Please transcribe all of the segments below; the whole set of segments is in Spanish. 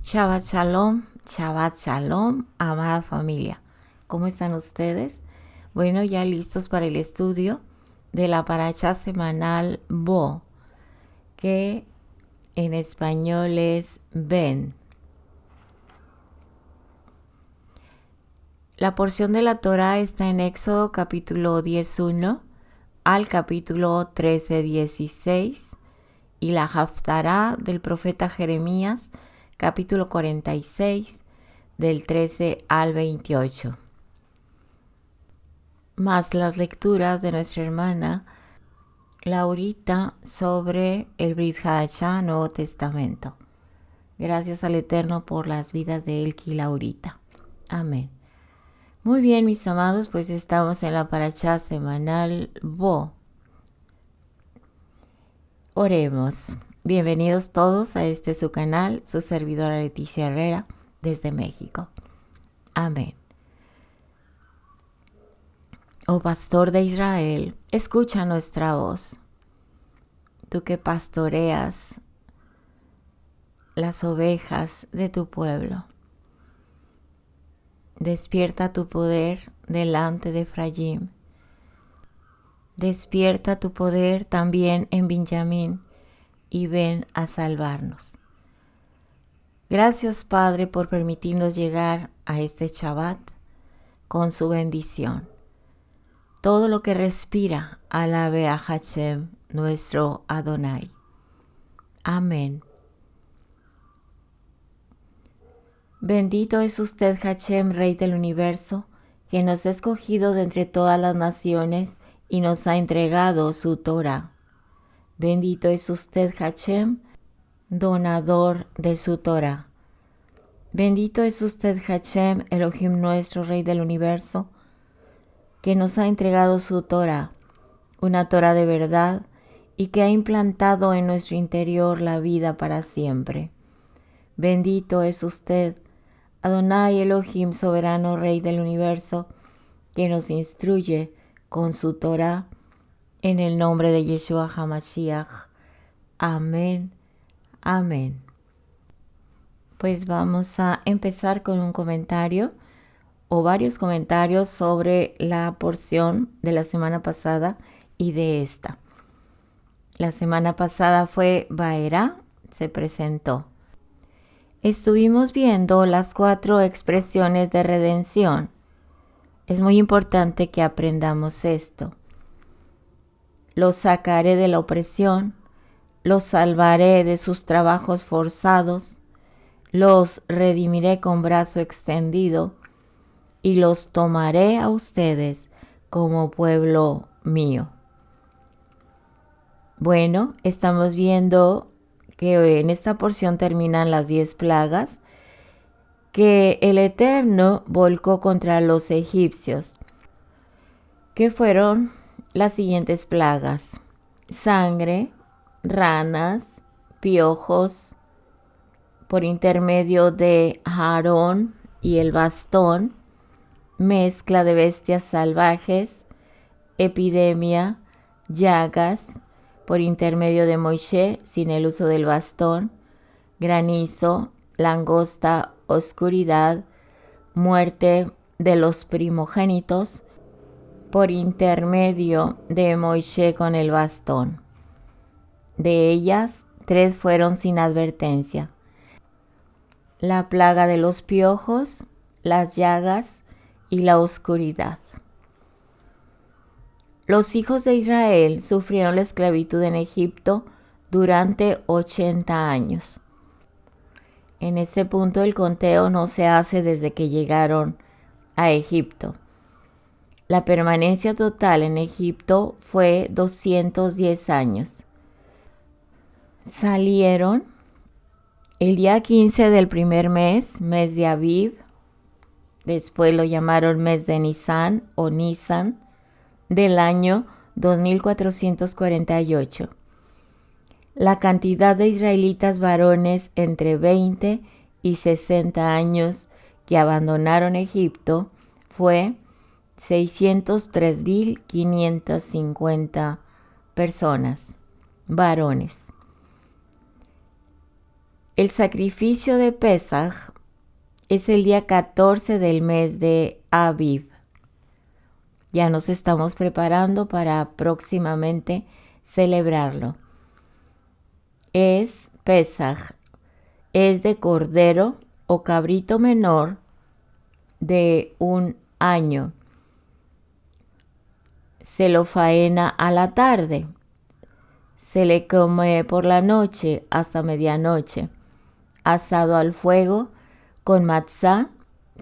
Shabbat Shalom, amada familia. ¿Cómo están ustedes? Bueno, ya listos para el estudio de la paracha semanal Bo, que en español es Ven. La porción de la Torá está en Éxodo capítulo 10:1 al capítulo 13:16 y la Haftará del profeta Jeremías capítulo 46 del 13 al 28. Más las lecturas de nuestra hermana Laurita sobre el Brit Hadashah, Nuevo Testamento. Gracias al Eterno por las vidas de Elki y Laurita. Amén. Muy bien, mis amados, pues estamos en la paracha semanal Bo. Oremos. Bienvenidos todos a su canal, su servidora Leticia Herrera, desde México. Amén. Oh pastor de Israel, escucha nuestra voz. Tú que pastoreas las ovejas de tu pueblo. Despierta tu poder delante de Efraín. Despierta tu poder también en Benjamín y ven a salvarnos. Gracias, Padre, por permitirnos llegar a este Shabbat con su bendición. Todo lo que respira, alabe a Hashem, nuestro Adonai. Amén. Bendito es usted, Hashem, Rey del universo, que nos ha escogido de entre todas las naciones y nos ha entregado su Torah. Bendito es usted, Hashem, donador de su Torah. Bendito es usted, Hashem, Elohim nuestro, Rey del universo, que nos ha entregado su Torah, una Torah de verdad, y que ha implantado en nuestro interior la vida para siempre. Bendito es usted, Adonai Elohim, soberano Rey del universo, que nos instruye con su Torah, en el nombre de Yeshua HaMashiach. Amén, amén. Pues vamos a empezar con un comentario o varios comentarios sobre la porción de la semana pasada y de esta. La semana pasada fue Baerá, se presentó. Estuvimos viendo las 4 expresiones de redención. Es muy importante que aprendamos esto. Los sacaré de la opresión, los salvaré de sus trabajos forzados, los redimiré con brazo extendido y los tomaré a ustedes como pueblo mío. Bueno, estamos viendo que en esta porción terminan las 10 plagas que el Eterno volcó contra los egipcios, que fueron las siguientes plagas: sangre, ranas, piojos, por intermedio de Aarón y el bastón, mezcla de bestias salvajes, epidemia, llagas, por intermedio de Moisés sin el uso del bastón, granizo, langosta, oscuridad, muerte de los primogénitos, por intermedio de Moisés con el bastón. De ellas, 3 fueron sin advertencia: la plaga de los piojos, las llagas y la oscuridad. Los hijos de Israel sufrieron la esclavitud en Egipto durante 80 años. En ese punto el conteo no se hace desde que llegaron a Egipto. La permanencia total en Egipto fue 210 años. Salieron el día 15 del primer mes de Aviv, después lo llamaron mes de Nisan o Nisan, del año 2448. La cantidad de israelitas varones entre 20 y 60 años que abandonaron Egipto fue 603.550 personas, varones. El sacrificio de Pesaj es el día 14 del mes de Aviv. Ya nos estamos preparando para próximamente celebrarlo. Es Pesaj, es de cordero o cabrito menor de 1 año. Se lo faena a la tarde. Se le come por la noche hasta medianoche. Asado al fuego con matzá,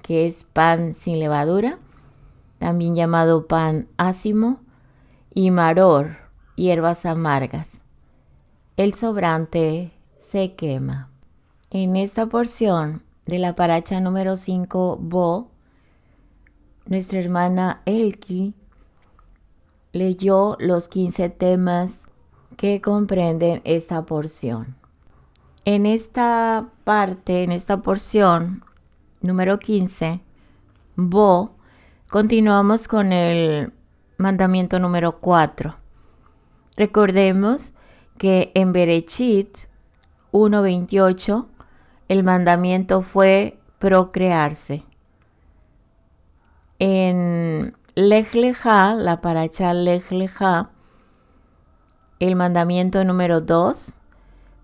que es pan sin levadura, también llamado pan ácimo, y maror, hierbas amargas. El sobrante se quema. En esta porción de la paracha número 5, Bo, nuestra hermana Elki leyó los 15 temas que comprenden esta porción. En esta parte, en esta porción número 15, Bo, continuamos con el mandamiento número 4. Recordemos que en Berechit 1:28 el mandamiento fue procrearse. En Lej Lejá, la paracha Lej Lejá, el mandamiento número 2,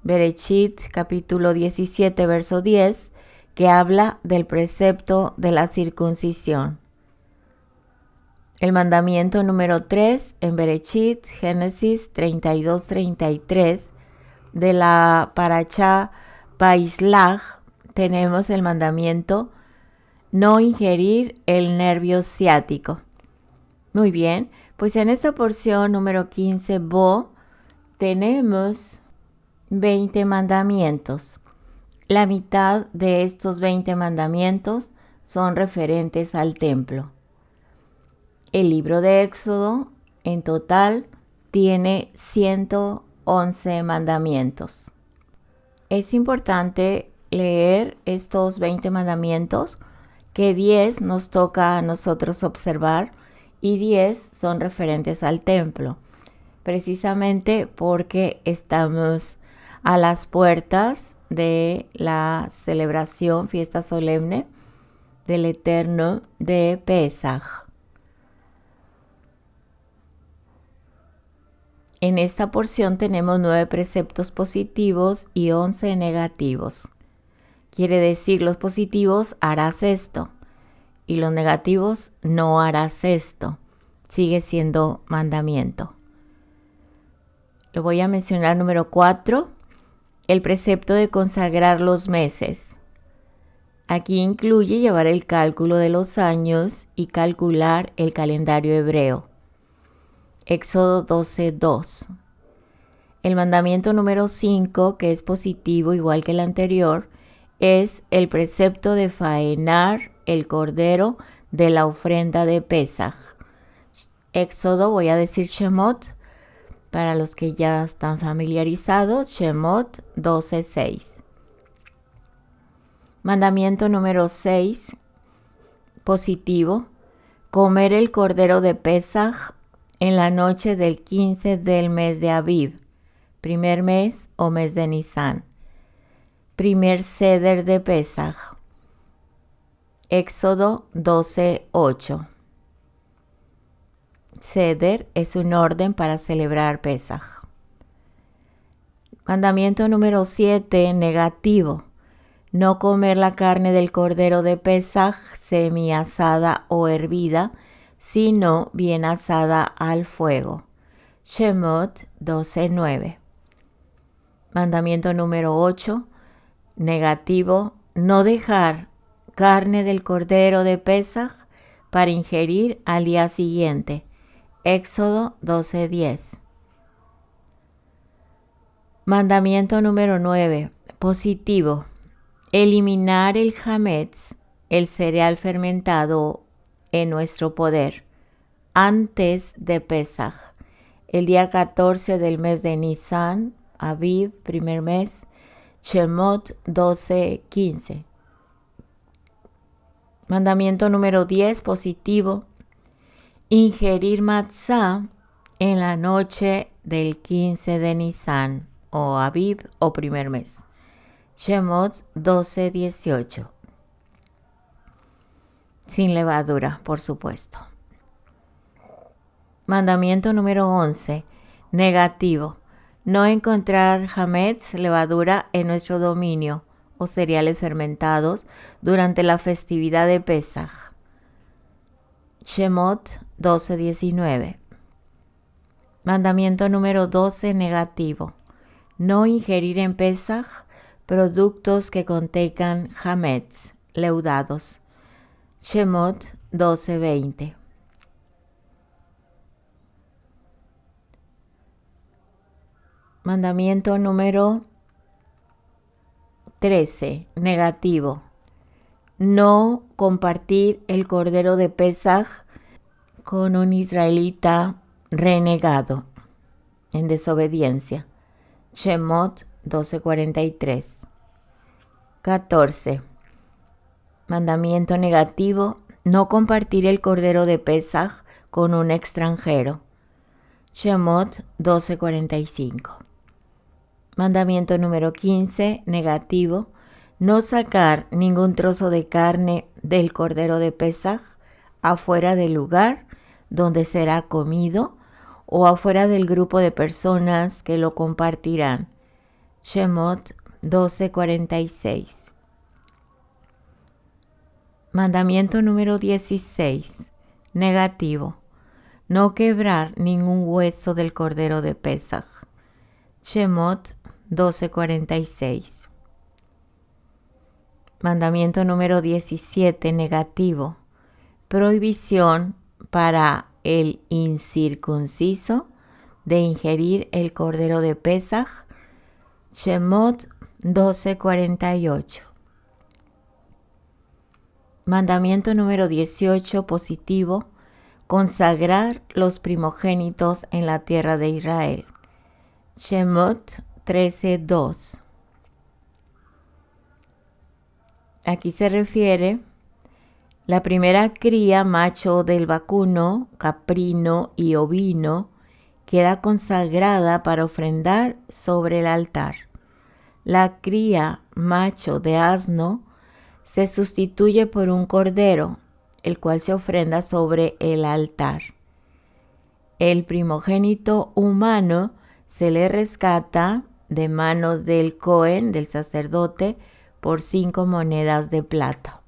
Berechit capítulo 17 verso 10, que habla del precepto de la circuncisión. El mandamiento número 3 en Berechit, Génesis 32-33, de la paracha Baislaj, tenemos el mandamiento no ingerir el nervio ciático. Muy bien, pues en esta porción número 15, Bo, tenemos 20 mandamientos. La mitad de estos 20 mandamientos son referentes al templo. El libro de Éxodo en total tiene 111 mandamientos. Es importante leer estos 20 mandamientos, que 10 nos toca a nosotros observar y 10 son referentes al templo, precisamente porque estamos a las puertas de la celebración, fiesta solemne del Eterno de Pesaj. En esta porción tenemos 9 preceptos positivos y 11 negativos. Quiere decir, los positivos, harás esto, y los negativos, no harás esto. Sigue siendo mandamiento. Lo voy a mencionar número 4, el precepto de consagrar los meses. Aquí incluye llevar el cálculo de los años y calcular el calendario hebreo. Éxodo 12:2. El mandamiento número 5, que es positivo igual que el anterior, es el precepto de faenar el cordero de la ofrenda de Pesaj. Éxodo, voy a decir Shemot, para los que ya están familiarizados, Shemot 12:6. Mandamiento número 6, positivo, comer el cordero de Pesaj en la noche del 15 del mes de Aviv, primer mes o mes de Nisan. Primer Seder de Pesaj. Éxodo 12:8. Seder es un orden para celebrar Pesaj. Mandamiento número 7, negativo. No comer la carne del cordero de Pesaj semi-asada o hervida, sino bien asada al fuego. Shemot 12:9. Mandamiento número 8, negativo. No dejar carne del cordero de Pesaj para ingerir al día siguiente. Éxodo 12:10. Mandamiento número 9, positivo. Eliminar el hametz, el cereal fermentado, en nuestro poder, antes de Pesaj, el día 14 del mes de Nisan, Aviv, primer mes, Shemot 12:15. Mandamiento número 10, positivo. Ingerir matzá en la noche del 15 de Nisan, o Aviv, o primer mes. Shemot 12:18. Sin levadura, por supuesto. Mandamiento número 11. Negativo. No encontrar hametz, levadura, en nuestro dominio o cereales fermentados durante la festividad de Pesaj. Shemot 12:19. Mandamiento número 12. Negativo. No ingerir en Pesaj productos que contengan hametz, leudados. Shemot 12:20. Mandamiento número 13. Negativo. No compartir el cordero de Pesaj con un israelita renegado en desobediencia. Shemot 12:43. 14. Mandamiento negativo. No compartir el cordero de Pesaj con un extranjero. Shemot 12:45. Mandamiento número 15. Negativo. No sacar ningún trozo de carne del cordero de Pesaj afuera del lugar donde será comido o afuera del grupo de personas que lo compartirán. Shemot 12:46. Mandamiento número 16. Negativo. No quebrar ningún hueso del cordero de Pesaj. Shemot 12:46. Mandamiento número 17. Negativo. Prohibición para el incircunciso de ingerir el cordero de Pesaj. Shemot 12:48. Mandamiento número 18. Positivo. Consagrar los primogénitos en la tierra de Israel. Shemot 13:2. Aquí se refiere la primera cría macho del vacuno, caprino y ovino queda consagrada para ofrendar sobre el altar. La cría macho de asno se sustituye por un cordero, el cual se ofrenda sobre el altar. El primogénito humano se le rescata de manos del Cohen, del sacerdote, por 5 monedas de plata.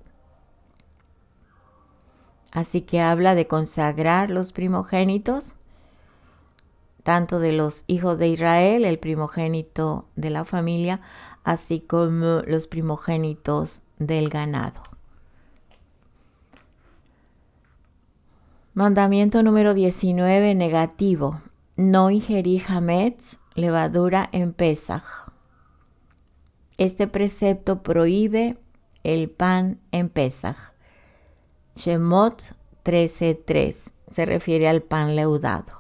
Así que habla de consagrar los primogénitos, tanto de los hijos de Israel, el primogénito de la familia, así como los primogénitos del ganado. Mandamiento número 19. Negativo. No ingerir hametz, levadura en Pesaj. Este precepto prohíbe el pan en Pesaj. Shemot 13:3. Se refiere al pan leudado.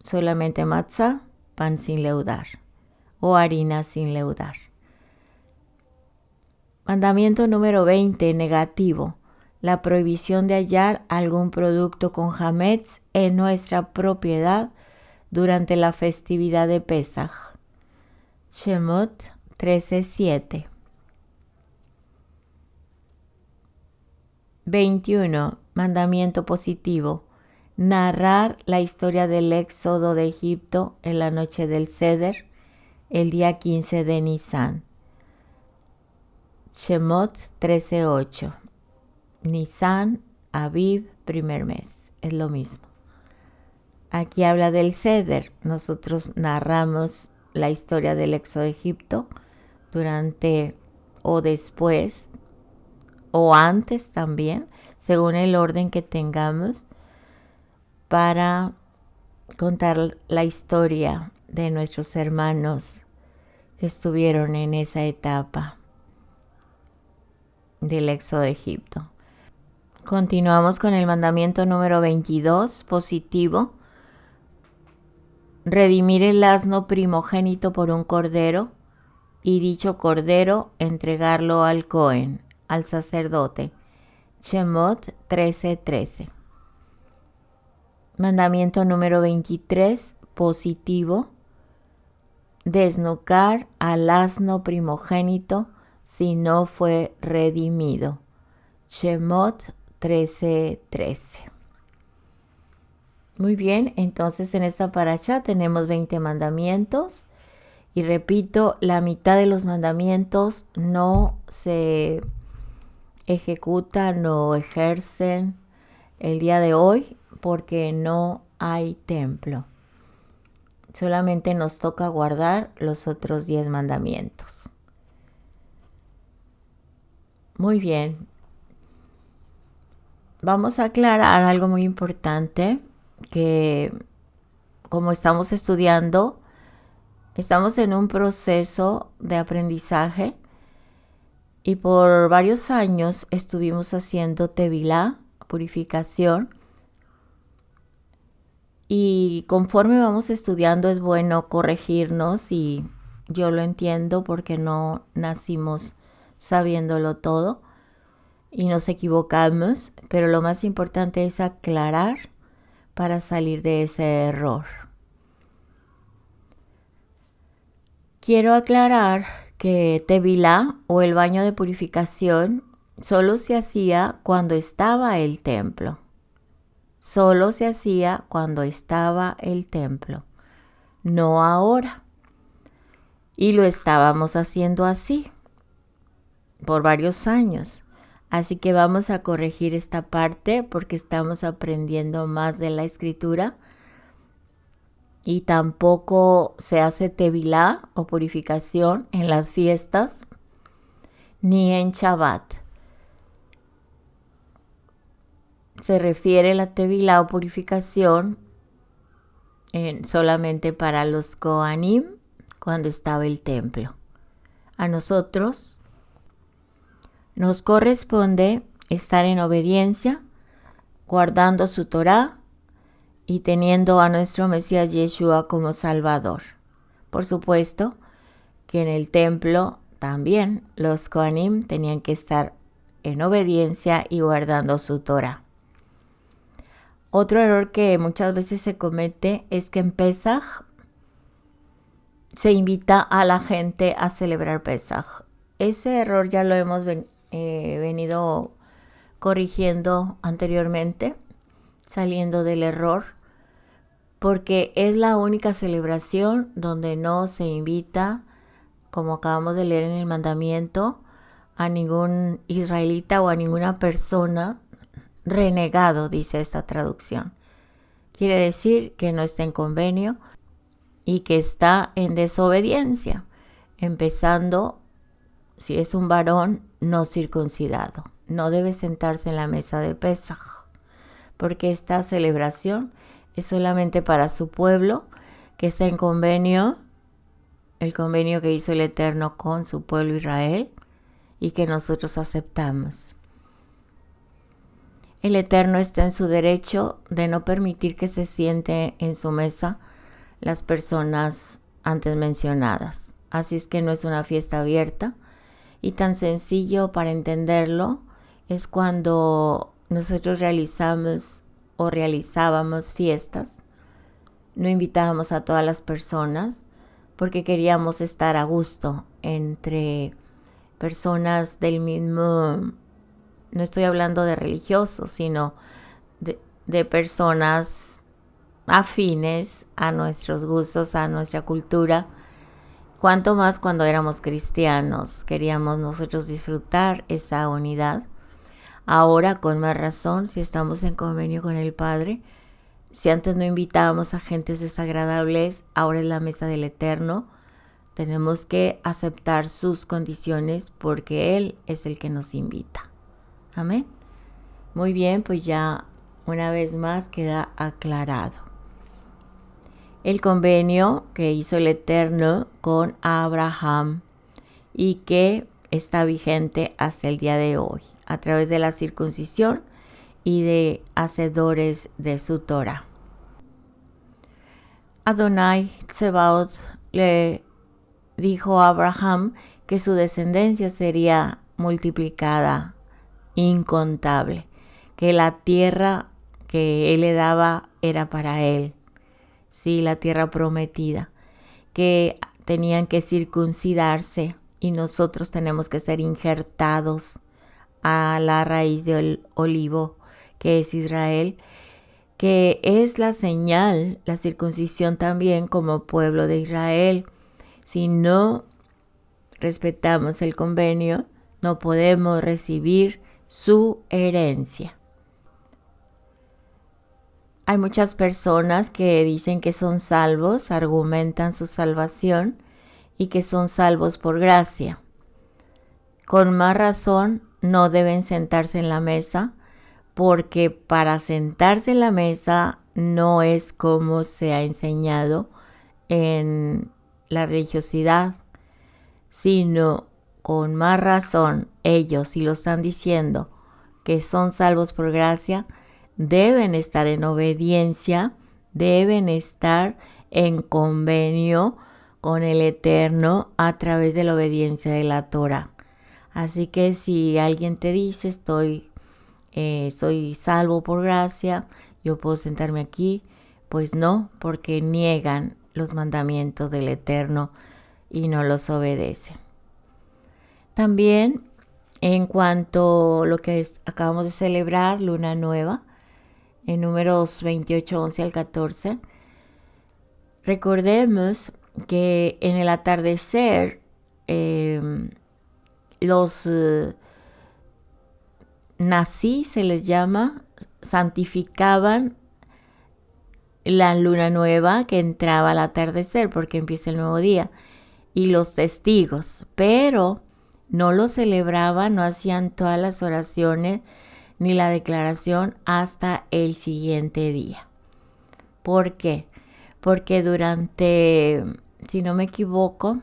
Solamente matzá, pan sin leudar, o harina sin leudar. Mandamiento número 20. Negativo. La prohibición de hallar algún producto con hametz en nuestra propiedad durante la festividad de Pesaj. Shemot 13:7. 21. Mandamiento positivo. Narrar la historia del éxodo de Egipto en la noche del Seder, el día 15 de Nisan. Shemot 13:8. Nisan, Aviv, primer mes. Es lo mismo. Aquí habla del Seder. Nosotros narramos la historia del éxodo de Egipto durante o después o antes también, según el orden que tengamos, para contar la historia de nuestros hermanos que estuvieron en esa etapa del éxodo de Egipto. Continuamos con el mandamiento número 22, positivo. Redimir el asno primogénito por un cordero, y dicho cordero entregarlo al Cohen, al sacerdote. Shemot 13:13. Mandamiento número 23, positivo. desnucar al asno primogénito si no fue redimido. Shemot 13:13. Muy bien, entonces en esta parasha tenemos 20 mandamientos. Y repito, la mitad de los mandamientos no se ejecutan o ejercen el día de hoy porque no hay templo. Solamente nos toca guardar los otros 10 mandamientos. Muy bien. Vamos a aclarar algo muy importante, que como estamos estudiando, estamos en un proceso de aprendizaje y por varios años estuvimos haciendo tevilá, purificación, y conforme vamos estudiando es bueno corregirnos, y yo lo entiendo porque no nacimos sabiéndolo todo y nos equivocamos, pero lo más importante es aclarar para salir de ese error. Quiero aclarar que tevilá o el baño de purificación solo se hacía cuando estaba el templo. Solo se hacía cuando estaba el templo, no ahora. Y lo estábamos haciendo así por varios años. Así que vamos a corregir esta parte porque estamos aprendiendo más de la escritura. Y tampoco se hace tevilá o purificación en las fiestas ni en Shabbat. Se refiere la tevilá o purificación solamente para los Kohanim cuando estaba el templo. A nosotros nos corresponde estar en obediencia, guardando su Torá y teniendo a nuestro Mesías Yeshua como Salvador. Por supuesto que en el templo también los Kohanim tenían que estar en obediencia y guardando su Torá. Otro error que muchas veces se comete es que en Pesaj se invita a la gente a celebrar Pesaj. Ese error ya lo hemos venido corrigiendo anteriormente, saliendo del error, porque es la única celebración donde no se invita, como acabamos de leer en el mandamiento, a ningún israelita o a ninguna persona renegado, dice esta traducción. Quiere decir que no está en convenio y que está en desobediencia, empezando, si es un varón no circuncidado. No debe sentarse en la mesa de Pesaj, porque esta celebración es solamente para su pueblo, que está en convenio, el convenio que hizo el Eterno con su pueblo Israel y que nosotros aceptamos. El Eterno está en su derecho de no permitir que se siente en su mesa las personas antes mencionadas. Así es que no es una fiesta abierta, y tan sencillo para entenderlo es cuando nosotros realizamos o realizábamos fiestas. No invitábamos a todas las personas porque queríamos estar a gusto entre personas del mismo. No estoy hablando de religiosos, sino de personas afines a nuestros gustos, a nuestra cultura. Cuanto más cuando éramos cristianos, queríamos nosotros disfrutar esa unidad. Ahora, con más razón, si estamos en convenio con el Padre, si antes no invitábamos a gentes desagradables, ahora es la mesa del Eterno. Tenemos que aceptar sus condiciones porque Él es el que nos invita. Amén. Muy bien, pues ya una vez más queda aclarado el convenio que hizo el Eterno con Abraham y que está vigente hasta el día de hoy a través de la circuncisión y de hacedores de su Torah. Adonai Tsebaot le dijo a Abraham que su descendencia sería multiplicada, incontable, que la tierra que él le daba era para él, sí, la tierra prometida, que tenían que circuncidarse y nosotros tenemos que ser injertados a la raíz del olivo que es Israel, que es la señal, la circuncisión también como pueblo de Israel. Si no respetamos el convenio, no podemos recibir su herencia. Hay muchas personas que dicen que son salvos, argumentan su salvación y que son salvos por gracia. Con más razón, no deben sentarse en la mesa, porque para sentarse en la mesa no es como se ha enseñado en la religiosidad, sino con más razón ellos, si lo están diciendo que son salvos por gracia, deben estar en obediencia, deben estar en convenio con el Eterno a través de la obediencia de la Torah. Así que si alguien te dice soy salvo por gracia, yo puedo sentarme aquí, pues no, porque niegan los mandamientos del Eterno y no los obedecen. También en cuanto a lo que acabamos de celebrar, Luna Nueva, en números 28, 11 al 14, recordemos que en el atardecer los Nazí se les llama, santificaban la luna nueva que entraba al atardecer porque empieza el nuevo día, y los testigos, pero no lo celebraban, no hacían todas las oraciones ni la declaración hasta el siguiente día. ¿Por qué? Porque durante, si no me equivoco,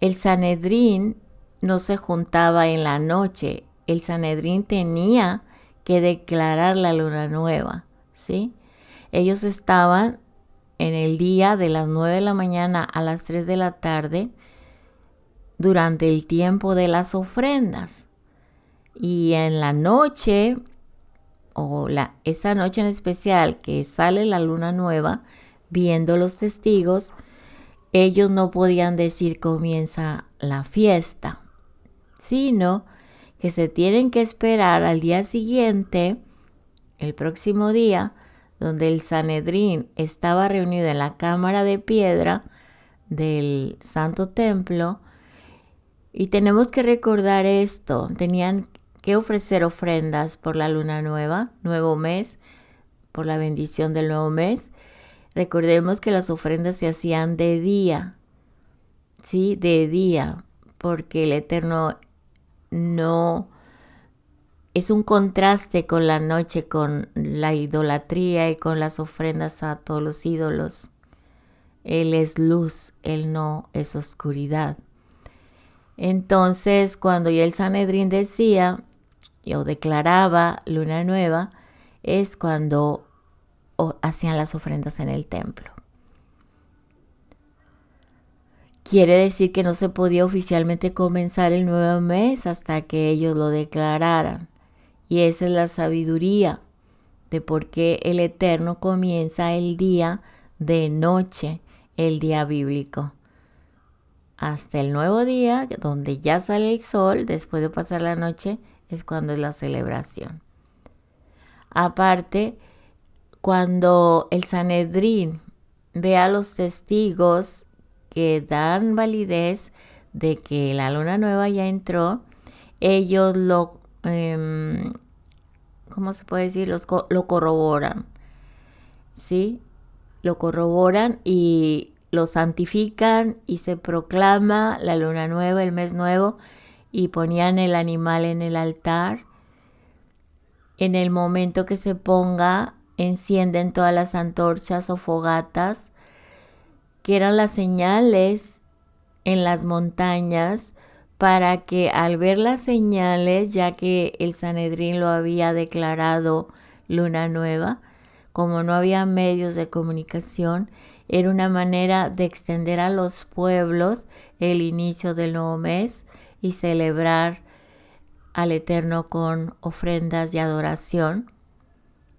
el Sanedrín no se juntaba en la noche. El Sanedrín tenía que declarar la luna nueva, ¿sí? Ellos estaban en el día de las 9 de la mañana a las 3 de la tarde durante el tiempo de las ofrendas. Y en la noche, esa noche en especial que sale la luna nueva, viendo los testigos, ellos no podían decir comienza la fiesta, sino que se tienen que esperar al día siguiente, el próximo día, donde el Sanedrín estaba reunido en la cámara de piedra del Santo Templo. Y tenemos que recordar esto, tenían que ofrecer ofrendas por la luna nueva, nuevo mes, por la bendición del nuevo mes. Recordemos que las ofrendas se hacían de día, ¿sí? De día, porque el Eterno no es un contraste con la noche, con la idolatría y con las ofrendas a todos los ídolos. Él es luz, Él no es oscuridad. Entonces, cuando ya el Sanedrín decía o declaraba luna nueva, es cuando hacían las ofrendas en el templo. Quiere decir que no se podía oficialmente comenzar el nuevo mes hasta que ellos lo declararan. Y esa es la sabiduría de por qué el Eterno comienza el día de noche, el día bíblico. Hasta el nuevo día, donde ya sale el sol, después de pasar la noche, es cuando es la celebración. Aparte, cuando el Sanedrín ve a los testigos que dan validez de que la luna nueva ya entró, ellos lo corroboran, ¿sí? Lo corroboran y lo santifican y se proclama la luna nueva, el mes nuevo, y ponían el animal en el altar. En el momento que se ponga, encienden todas las antorchas o fogatas, que eran las señales en las montañas, para que al ver las señales, ya que el Sanedrín lo había declarado luna nueva, como no había medios de comunicación, era una manera de extender a los pueblos el inicio del nuevo mes y celebrar al Eterno con ofrendas de adoración,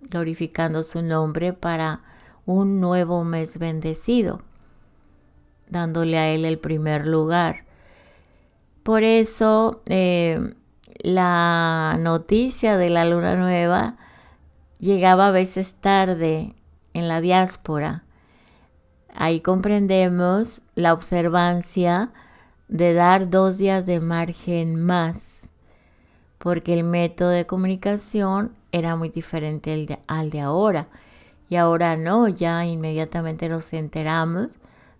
glorificando su nombre para un nuevo mes bendecido. dándole a él el primer lugar. Por eso la noticia de la luna nueva llegaba a veces tarde en la diáspora. Ahí comprendemos la observancia de dar 2 días de margen más, porque el método de comunicación era muy diferente al de ahora. Y ahora no, ya inmediatamente nos enteramos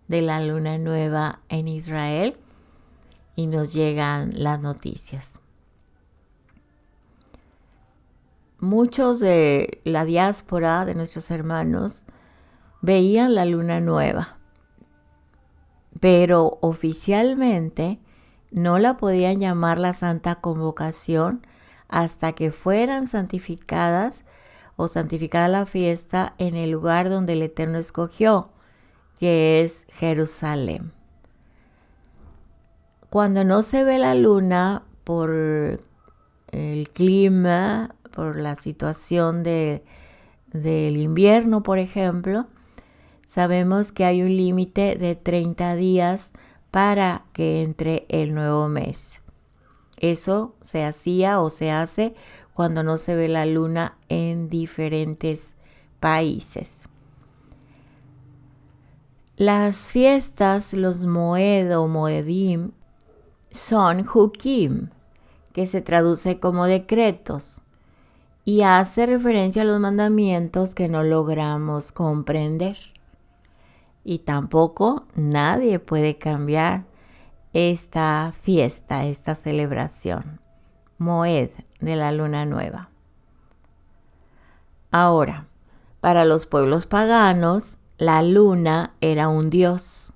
de la luna nueva en Israel y nos llegan las noticias. Muchos de la diáspora de nuestros hermanos veían la luna nueva, pero oficialmente no la podían llamar la Santa Convocación hasta que fueran santificadas o santificada la fiesta en el lugar donde el Eterno escogió, que es Jerusalén. Cuando no se ve la luna por el clima, por la situación del invierno, por ejemplo, sabemos que hay un límite de 30 días para que entre el nuevo mes. Eso se hacía o se hace cuando no se ve la luna en diferentes países. Las fiestas, los Moed o Moedim, son Hukim, que se traduce como decretos, y hace referencia a los mandamientos que no logramos comprender. Y tampoco nadie puede cambiar esta fiesta, esta celebración, Moed de la luna nueva. Ahora, para los pueblos paganos, la luna era un dios,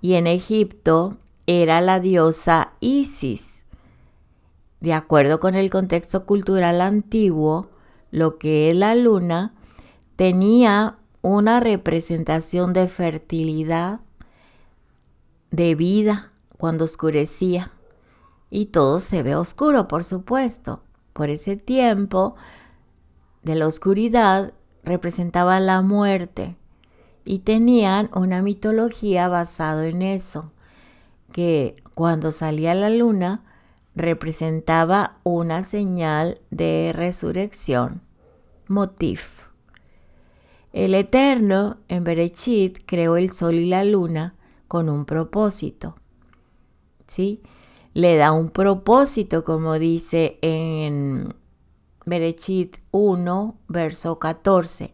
y en Egipto era la diosa Isis. De acuerdo con el contexto cultural antiguo, lo que es la luna tenía una representación de fertilidad, de vida cuando oscurecía, y todo se ve oscuro, por supuesto. Por ese tiempo de la oscuridad representaba la muerte, y tenían una mitología basada en eso, que cuando salía la luna representaba una señal de resurrección, motif. El Eterno en Bereshit creó el sol y la luna con un propósito, ¿sí? Le da un propósito, como dice en Bereshit 1, verso 14,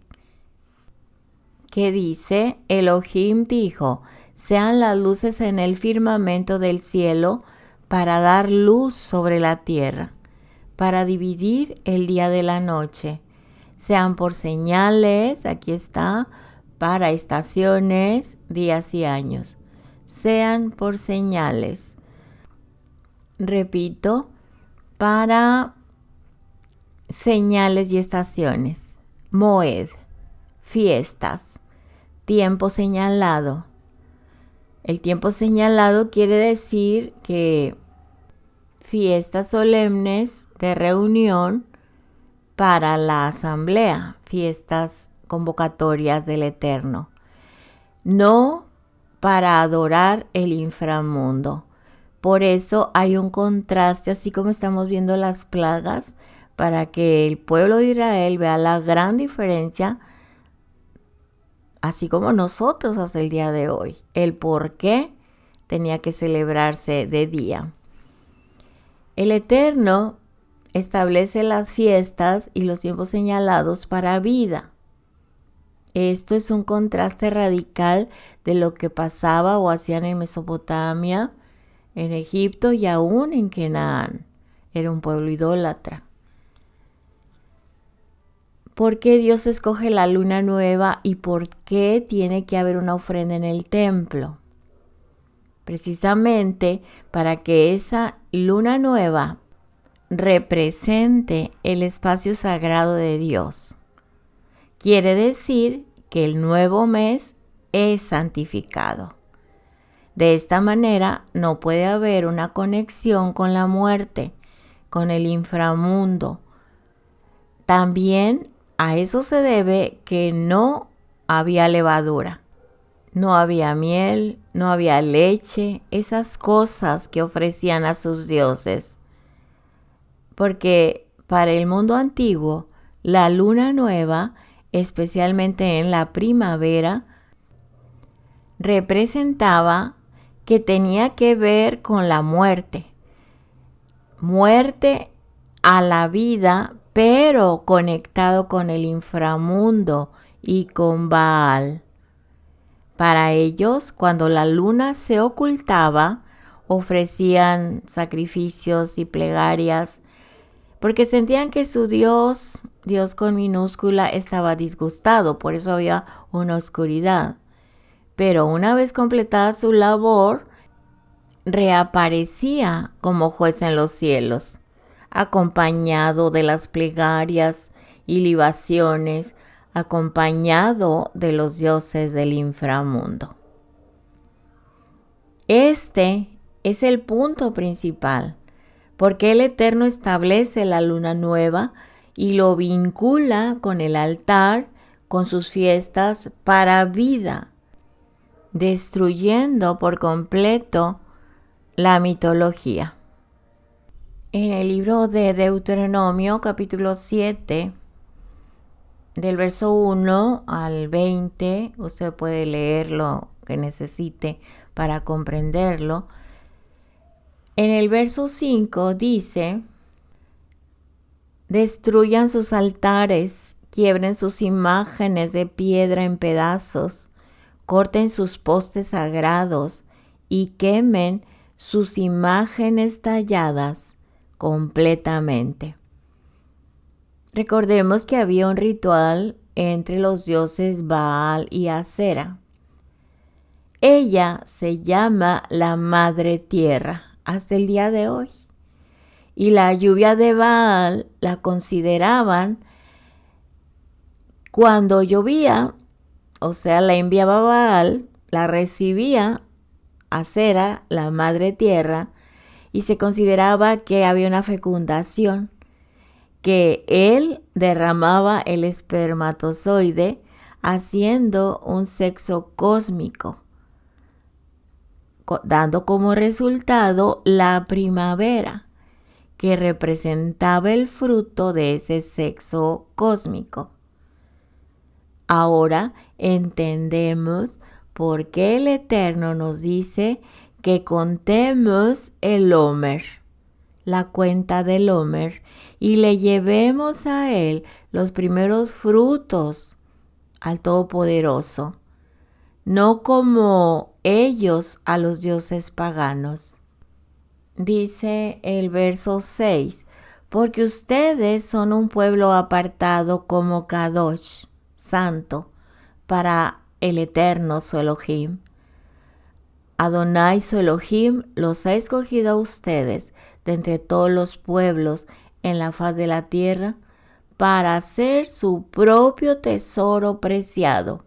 que dice: Elohim dijo, sean las luces en el firmamento del cielo para dar luz sobre la tierra, para dividir el día de la noche. Sean por señales, aquí está, para estaciones, días y años. Sean por señales. Repito, para señales y estaciones. Moed, fiestas, tiempo señalado. El tiempo señalado quiere decir que fiestas solemnes de reunión para la asamblea, fiestas convocatorias del Eterno, no para adorar el inframundo. Por eso hay un contraste, así como estamos viendo las plagas, para que el pueblo de Israel vea la gran diferencia, así como nosotros hasta el día de hoy, el por qué tenía que celebrarse de día. El Eterno establece las fiestas y los tiempos señalados para vida. Esto es un contraste radical de lo que pasaba o hacían en Mesopotamia, en Egipto y aún en Canaán. Era un pueblo idólatra. ¿Por qué Dios escoge la luna nueva y por qué tiene que haber una ofrenda en el templo? Precisamente para que esa luna nueva represente el espacio sagrado de Dios. Quiere decir que el nuevo mes es santificado. De esta manera no puede haber una conexión con la muerte, con el inframundo. También a eso se debe que no había levadura. No había miel, no había leche, esas cosas que ofrecían a sus dioses. Porque para el mundo antiguo, la luna nueva, especialmente en la primavera, representaba que tenía que ver con la muerte. Muerte a la vida, pero conectado con el inframundo y con Baal. Para ellos, cuando la luna se ocultaba, ofrecían sacrificios y plegarias porque sentían que su Dios, Dios con minúscula, estaba disgustado, por eso había una oscuridad. Pero una vez completada su labor, reaparecía como juez en los cielos, acompañado de las plegarias y libaciones, acompañado de los dioses del inframundo. Este es el punto principal, porque el Eterno establece la luna nueva y lo vincula con el altar, con sus fiestas para vida, destruyendo por completo la mitología. En el libro de Deuteronomio, capítulo 7, del verso 1 al 20, usted puede leer lo que necesite para comprenderlo. En el verso 5 dice: destruyan sus altares, quiebren sus imágenes de piedra en pedazos, corten sus postes sagrados y quemen sus imágenes talladas completamente. Recordemos que había un ritual entre los dioses Baal y Acera. Ella se llama la Madre Tierra hasta el día de hoy. Y la lluvia de Baal la consideraban cuando llovía, o sea, la enviaba Baal, la recibía Acera, la Madre Tierra, y se consideraba que había una fecundación, que él derramaba el espermatozoide haciendo un sexo cósmico, dando como resultado la primavera, que representaba el fruto de ese sexo cósmico. Ahora entendemos por qué el Eterno nos dice que contemos el Omer, la cuenta del Omer, y le llevemos a Él los primeros frutos al Todopoderoso, no como ellos a los dioses paganos. Dice el verso 6, porque ustedes son un pueblo apartado como Kadosh, santo, para el Eterno su Elohim. Adonai su Elohim los ha escogido a ustedes de entre todos los pueblos en la faz de la tierra para ser su propio tesoro preciado.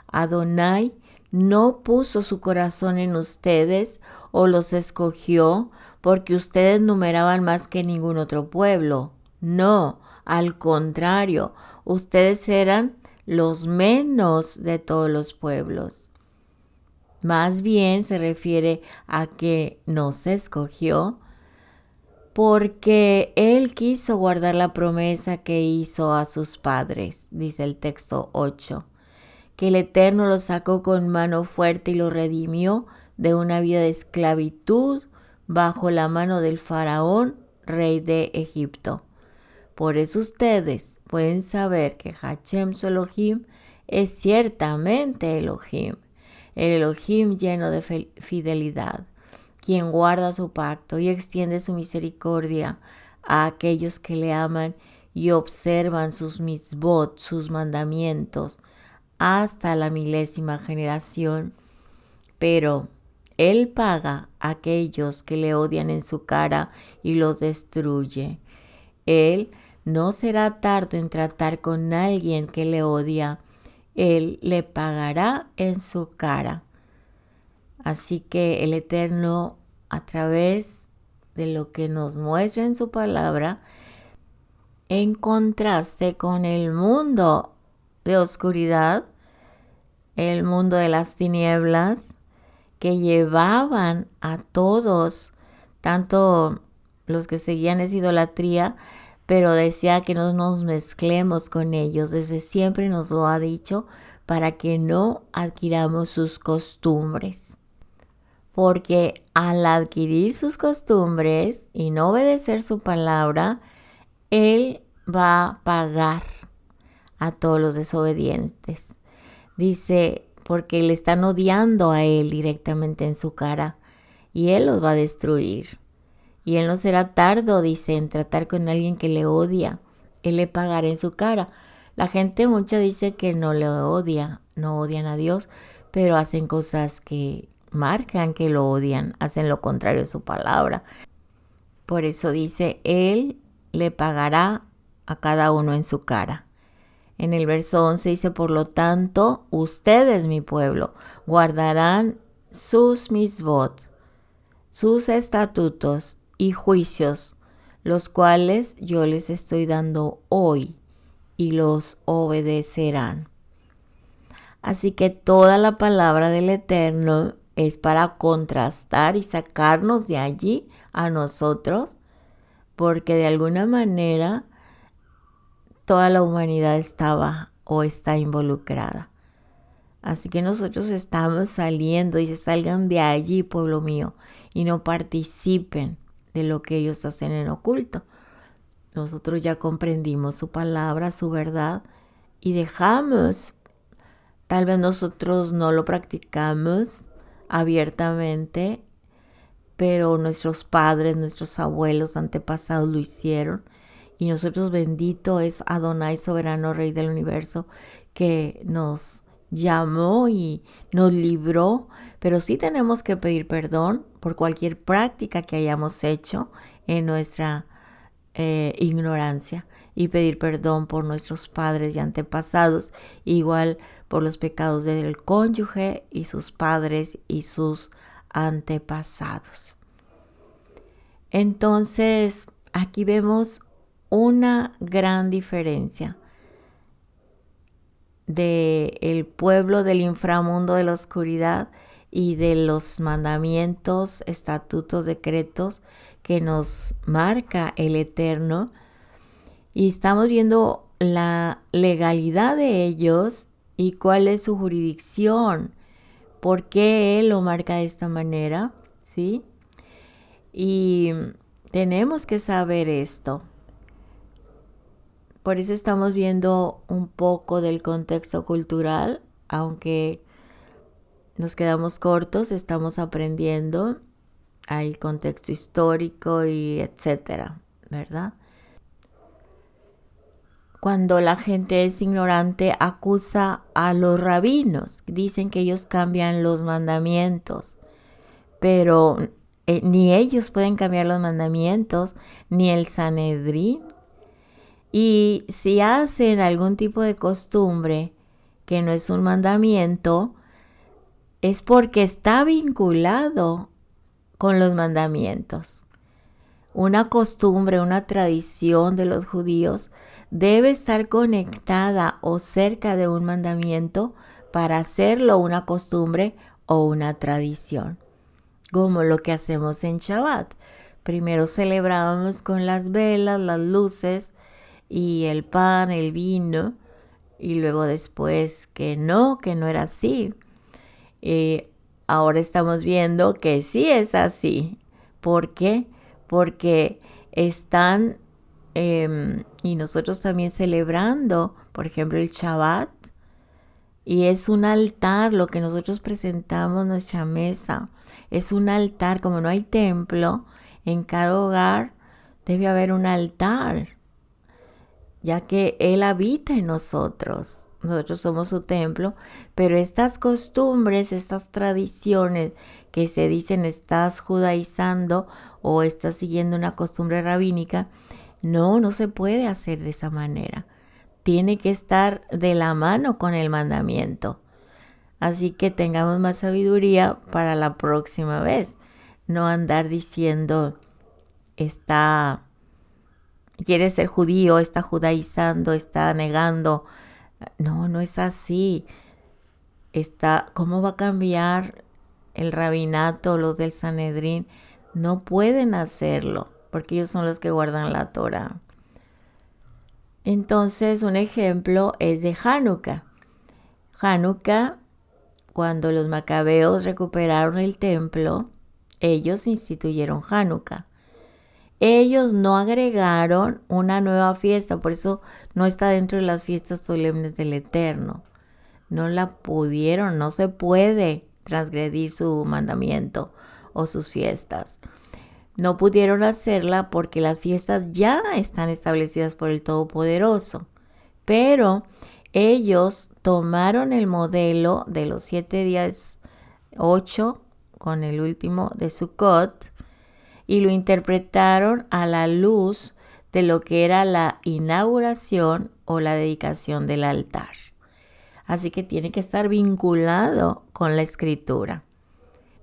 Adonai no puso su corazón en ustedes o los escogió porque ustedes numeraban más que ningún otro pueblo. No, al contrario, ustedes eran los menos de todos los pueblos. Más bien se refiere a que nos escogió porque Él quiso guardar la promesa que hizo a sus padres, dice el texto 8. Que el Eterno los sacó con mano fuerte y los redimió de una vida de esclavitud bajo la mano del faraón, rey de Egipto. Por eso ustedes pueden saber que Hashem su Elohim es ciertamente Elohim, el Elohim lleno de fidelidad, quien guarda su pacto y extiende su misericordia a aquellos que le aman y observan sus mitzvot, sus mandamientos, hasta la 1000ª generación, pero Él paga a aquellos que le odian en su cara y los destruye. Él no será tardo en tratar con alguien que le odia. Él le pagará en su cara. Así que el Eterno, a través de lo que nos muestra en su palabra, en contraste con el mundo de oscuridad, el mundo de las tinieblas, que llevaban a todos, tanto los que seguían esa idolatría, pero decía que no nos mezclemos con ellos. Desde siempre nos lo ha dicho, para que no adquiramos sus costumbres. Porque al adquirir sus costumbres y no obedecer su palabra, Él va a pagar a todos los desobedientes. Dice, porque le están odiando a Él directamente en su cara y Él los va a destruir. Y Él no será tardo, dice, en tratar con alguien que le odia. Él le pagará en su cara. La gente mucha dice que no le odia, no odian a Dios, pero hacen cosas que marcan que lo odian, hacen lo contrario de su palabra. Por eso dice, Él le pagará a cada uno en su cara. En el verso 11 dice, por lo tanto, ustedes, mi pueblo, guardarán sus misbot, sus estatutos y juicios, los cuales yo les estoy dando hoy, y los obedecerán. Así que toda la palabra del Eterno es para contrastar y sacarnos de allí a nosotros, porque de alguna manera toda la humanidad estaba o está involucrada. Así que nosotros estamos saliendo, y se salgan de allí, pueblo mío, y no participen de lo que ellos hacen en oculto. Nosotros ya comprendimos su palabra, su verdad, y dejamos, tal vez nosotros no lo practicamos abiertamente, pero nuestros padres, nuestros abuelos, antepasados lo hicieron. Y nosotros, bendito es Adonai, soberano Rey del universo, que nos llamó y nos libró. Pero sí tenemos que pedir perdón por cualquier práctica que hayamos hecho en nuestra ignorancia, y pedir perdón por nuestros padres y antepasados, igual por los pecados del cónyuge y sus padres y sus antepasados. Entonces, aquí vemos una gran diferencia del pueblo del inframundo de la oscuridad y de los mandamientos, estatutos, decretos que nos marca el Eterno. Y estamos viendo la legalidad de ellos y cuál es su jurisdicción, por qué Él lo marca de esta manera, ¿sí? Y tenemos que saber esto. Por eso estamos viendo un poco del contexto cultural, aunque nos quedamos cortos, estamos aprendiendo. Hay contexto histórico y etcétera, ¿verdad? Cuando la gente es ignorante, acusa a los rabinos. Dicen que ellos cambian los mandamientos, pero ni ellos pueden cambiar los mandamientos, ni el Sanedrín. Y si hacen algún tipo de costumbre que no es un mandamiento, es porque está vinculado con los mandamientos. Una costumbre, una tradición de los judíos debe estar conectada o cerca de un mandamiento para hacerlo una costumbre o una tradición, como lo que hacemos en Shabbat. Primero celebrábamos con las velas, las luces y el pan, el vino, y luego después que no era así. Ahora estamos viendo que sí es así. ¿Por qué? Porque están, y nosotros también celebrando, por ejemplo, el Shabbat, y es un altar lo que nosotros presentamos, nuestra mesa. Es un altar, como no hay templo, en cada hogar debe haber un altar, ya que Él habita en nosotros. Nosotros somos su templo, pero estas costumbres, estas tradiciones que se dicen estás judaizando o estás siguiendo una costumbre rabínica, no se puede hacer de esa manera. Tiene que estar de la mano con el mandamiento. Así que tengamos más sabiduría para la próxima vez. No andar diciendo quiere ser judío, está judaizando, está negando. No es así. ¿Cómo va a cambiar el rabinato, los del Sanedrín? No pueden hacerlo, porque ellos son los que guardan la Torah. Entonces, un ejemplo es de Hanukkah. Hanukkah, cuando los macabeos recuperaron el templo, ellos instituyeron Hanukkah. Ellos no agregaron una nueva fiesta, por eso no está dentro de las fiestas solemnes del Eterno. No la pudieron, no se puede transgredir su mandamiento o sus fiestas. No pudieron hacerla porque las fiestas ya están establecidas por el Todopoderoso. Pero ellos tomaron el modelo de los 7 días, 8, con el último de Sukkot, y lo interpretaron a la luz de lo que era la inauguración o la dedicación del altar. Así que tiene que estar vinculado con la escritura.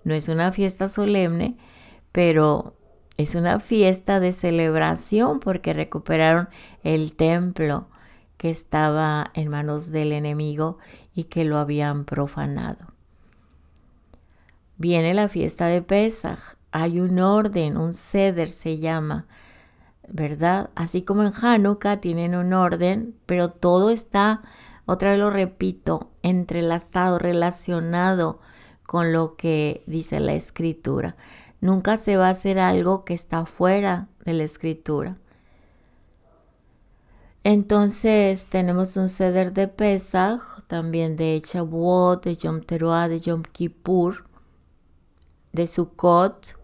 No es una fiesta solemne, pero es una fiesta de celebración porque recuperaron el templo que estaba en manos del enemigo y que lo habían profanado. Viene la fiesta de Pesaj. Hay un orden, un seder se llama, ¿verdad? Así como en Hanukkah tienen un orden, pero todo está, otra vez lo repito, entrelazado, relacionado con lo que dice la escritura. Nunca se va a hacer algo que está fuera de la escritura. Entonces tenemos un seder de Pesaj, también de Shavuot, de Yom Teruah, de Yom Kippur, de Sukkot,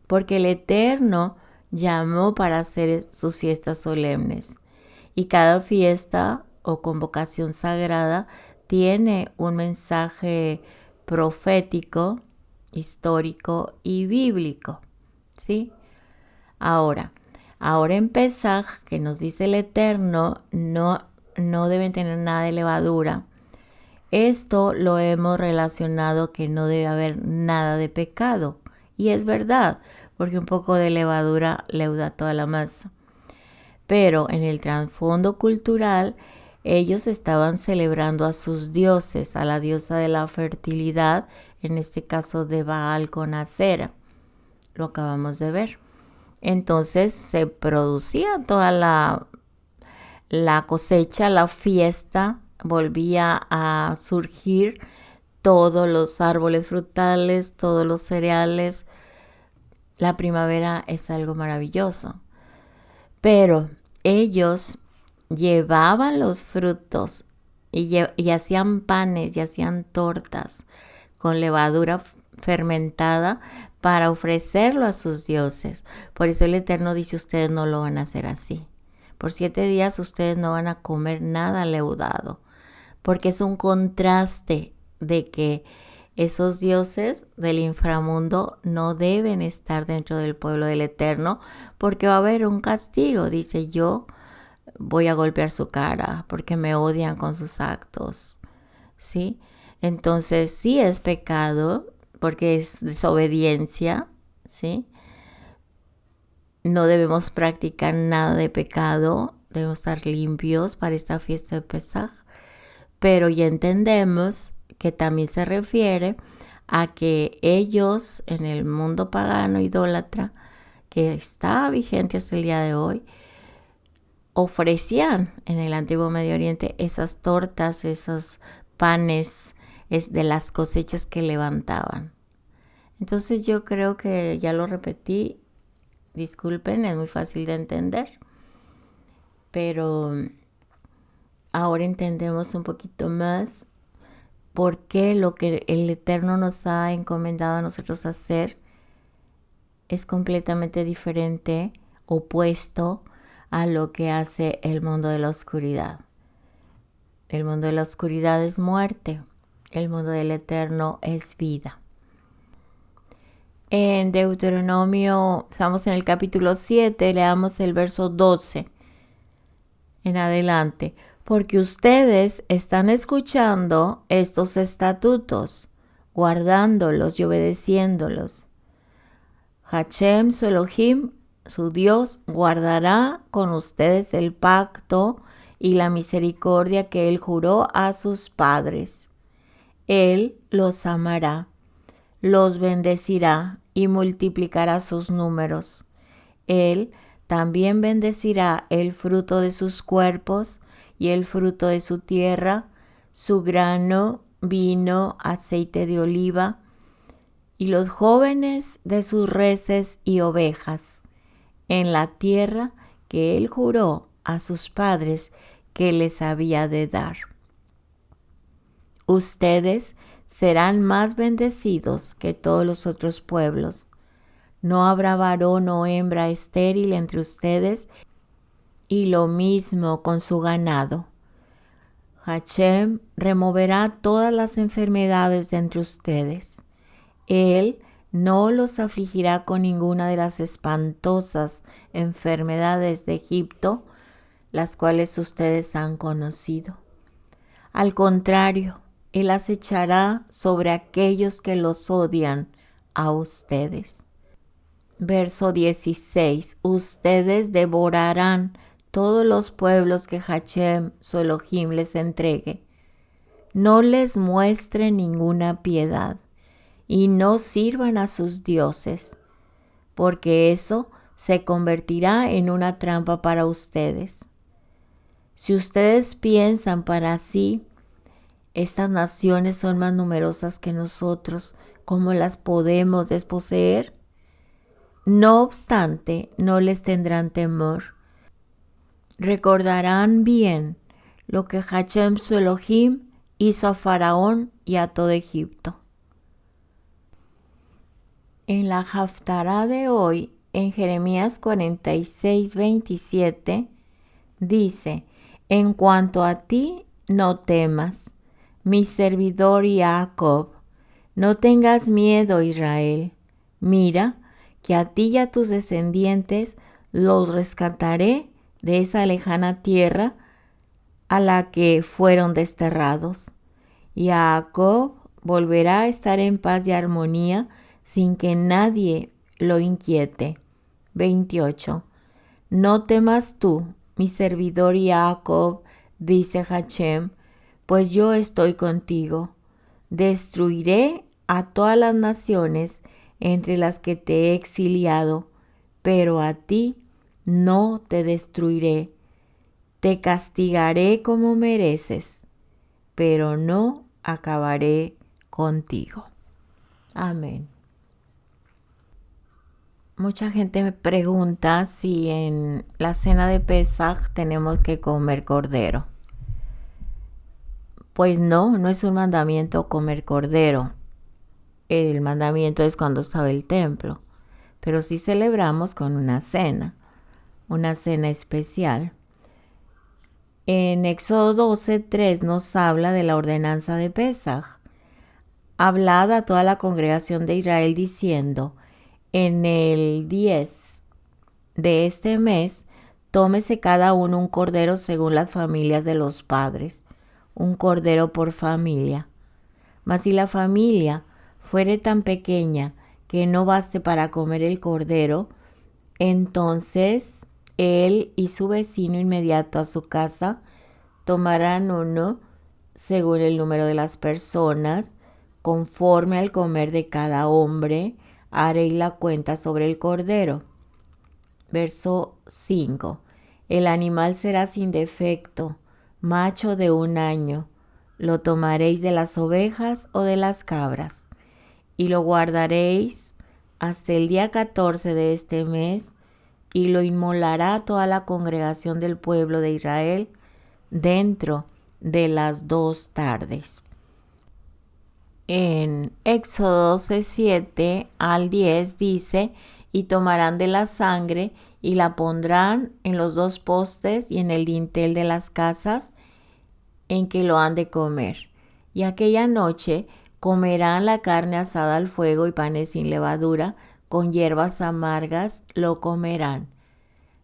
porque el Eterno llamó para hacer sus fiestas solemnes. Y cada fiesta o convocación sagrada tiene un mensaje profético, histórico y bíblico, ¿sí? Ahora en Pesaj, que nos dice el Eterno, no deben tener nada de levadura. Esto lo hemos relacionado que no debe haber nada de pecado. Y es verdad, porque un poco de levadura leuda toda la masa. Pero en el trasfondo cultural, ellos estaban celebrando a sus dioses, a la diosa de la fertilidad, en este caso de Baal con Acera. Lo acabamos de ver. Entonces se producía toda la cosecha, la fiesta, volvía a surgir todos los árboles frutales, todos los cereales. La primavera es algo maravilloso. Pero ellos llevaban los frutos y hacían panes y hacían tortas con levadura fermentada para ofrecerlo a sus dioses. Por eso el Eterno dice, ustedes no lo van a hacer así. Por 7 días ustedes no van a comer nada leudado, porque es un contraste de que esos dioses del inframundo no deben estar dentro del pueblo del Eterno, porque va a haber un castigo. Dice, yo voy a golpear su cara porque me odian con sus actos, ¿sí? Entonces sí es pecado porque es desobediencia, ¿sí? No debemos practicar nada de pecado, debemos estar limpios para esta fiesta de Pesaj, pero ya entendemos que también se refiere a que ellos en el mundo pagano idólatra, que está vigente hasta el día de hoy, ofrecían en el antiguo Medio Oriente esas tortas, esos panes de las cosechas que levantaban. Entonces yo creo que ya lo repetí, disculpen, es muy fácil de entender, pero ahora entendemos un poquito más por qué lo que el Eterno nos ha encomendado a nosotros hacer es completamente diferente, opuesto a lo que hace el mundo de la oscuridad. El mundo de la oscuridad es muerte, el mundo del Eterno es vida. En Deuteronomio, estamos en el capítulo 7, leamos el verso 12 en adelante. Porque ustedes están escuchando estos estatutos, guardándolos y obedeciéndolos. Hashem, su Elohim, su Dios, guardará con ustedes el pacto y la misericordia que Él juró a sus padres. Él los amará, los bendecirá y multiplicará sus números. Él también bendecirá el fruto de sus cuerpos y el fruto de su tierra, su grano, vino, aceite de oliva, y los jóvenes de sus reses y ovejas, en la tierra que él juró a sus padres que les había de dar. Ustedes serán más bendecidos que todos los otros pueblos. No habrá varón o hembra estéril entre ustedes, y lo mismo con su ganado. Hachem removerá todas las enfermedades de entre ustedes. Él no los afligirá con ninguna de las espantosas enfermedades de Egipto, las cuales ustedes han conocido. Al contrario, Él las echará sobre aquellos que los odian a ustedes. Verso 16. Ustedes devorarán todos los pueblos que Hachem, su Elohim, les entregue. No les muestren ninguna piedad y no sirvan a sus dioses, porque eso se convertirá en una trampa para ustedes. Si ustedes piensan para sí, estas naciones son más numerosas que nosotros, ¿cómo las podemos desposeer? No obstante, no les tendrán temor. Recordarán bien lo que Hachem su Elohim hizo a Faraón y a todo Egipto. En la Haftará de hoy, en Jeremías 46:27, dice: En cuanto a ti, no temas, mi servidor Jacob, no tengas miedo, Israel. Mira, que a ti y a tus descendientes los rescataré de esa lejana tierra a la que fueron desterrados. Y Jacob volverá a estar en paz y armonía sin que nadie lo inquiete. 28. No temas tú, mi servidor Jacob, dice Hachem, pues yo estoy contigo. Destruiré a todas las naciones entre las que te he exiliado, pero a ti no te destruiré. Te castigaré como mereces, pero no acabaré contigo. Amén. Mucha gente me pregunta si en la cena de Pesaj tenemos que comer cordero. Pues no es un mandamiento comer cordero. El mandamiento es cuando estaba el templo. Pero sí celebramos con una cena especial. En Éxodo 12:3 nos habla de la ordenanza de Pesaj. Hablad a toda la congregación de Israel diciendo: en el 10 de este mes, tómese cada uno un cordero según las familias de los padres, un cordero por familia. Mas si la familia fuere tan pequeña que no baste para comer el cordero, entonces él y su vecino inmediato a su casa tomarán uno según el número de las personas, conforme al comer de cada hombre, haréis la cuenta sobre el cordero. Verso 5. El animal será sin defecto, macho de 1 año. Lo tomaréis de las ovejas o de las cabras, y lo guardaréis hasta el día 14 de este mes, y lo inmolará toda la congregación del pueblo de Israel dentro de las 2 tardes. En Éxodo 12:7 al 10 dice: y tomarán de la sangre y la pondrán en los 2 postes y en el dintel de las casas en que lo han de comer. Y aquella noche comerán la carne asada al fuego y panes sin levadura, con hierbas amargas lo comerán.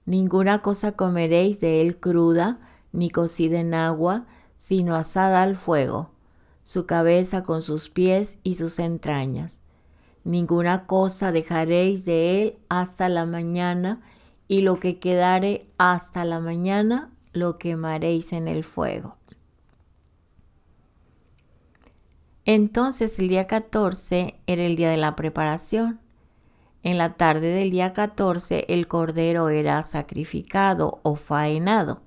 Ninguna cosa comeréis de él cruda, ni cocida en agua, sino asada al fuego, su cabeza con sus pies y sus entrañas. Ninguna cosa dejaréis de él hasta la mañana, y lo que quedare hasta la mañana lo quemaréis en el fuego. Entonces el día 14 era el día de la preparación. En la tarde del día 14 el cordero era sacrificado o faenado.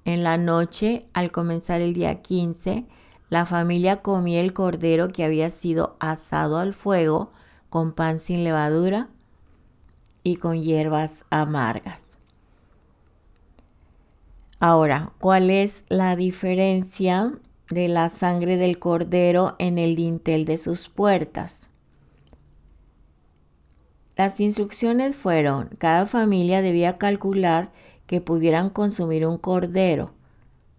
En la noche, al comenzar el día 15, la familia comía el cordero que había sido asado al fuego con pan sin levadura y con hierbas amargas. Ahora, ¿cuál es la diferencia de la sangre del cordero en el dintel de sus puertas? Las instrucciones fueron: cada familia debía calcular que pudieran consumir un cordero.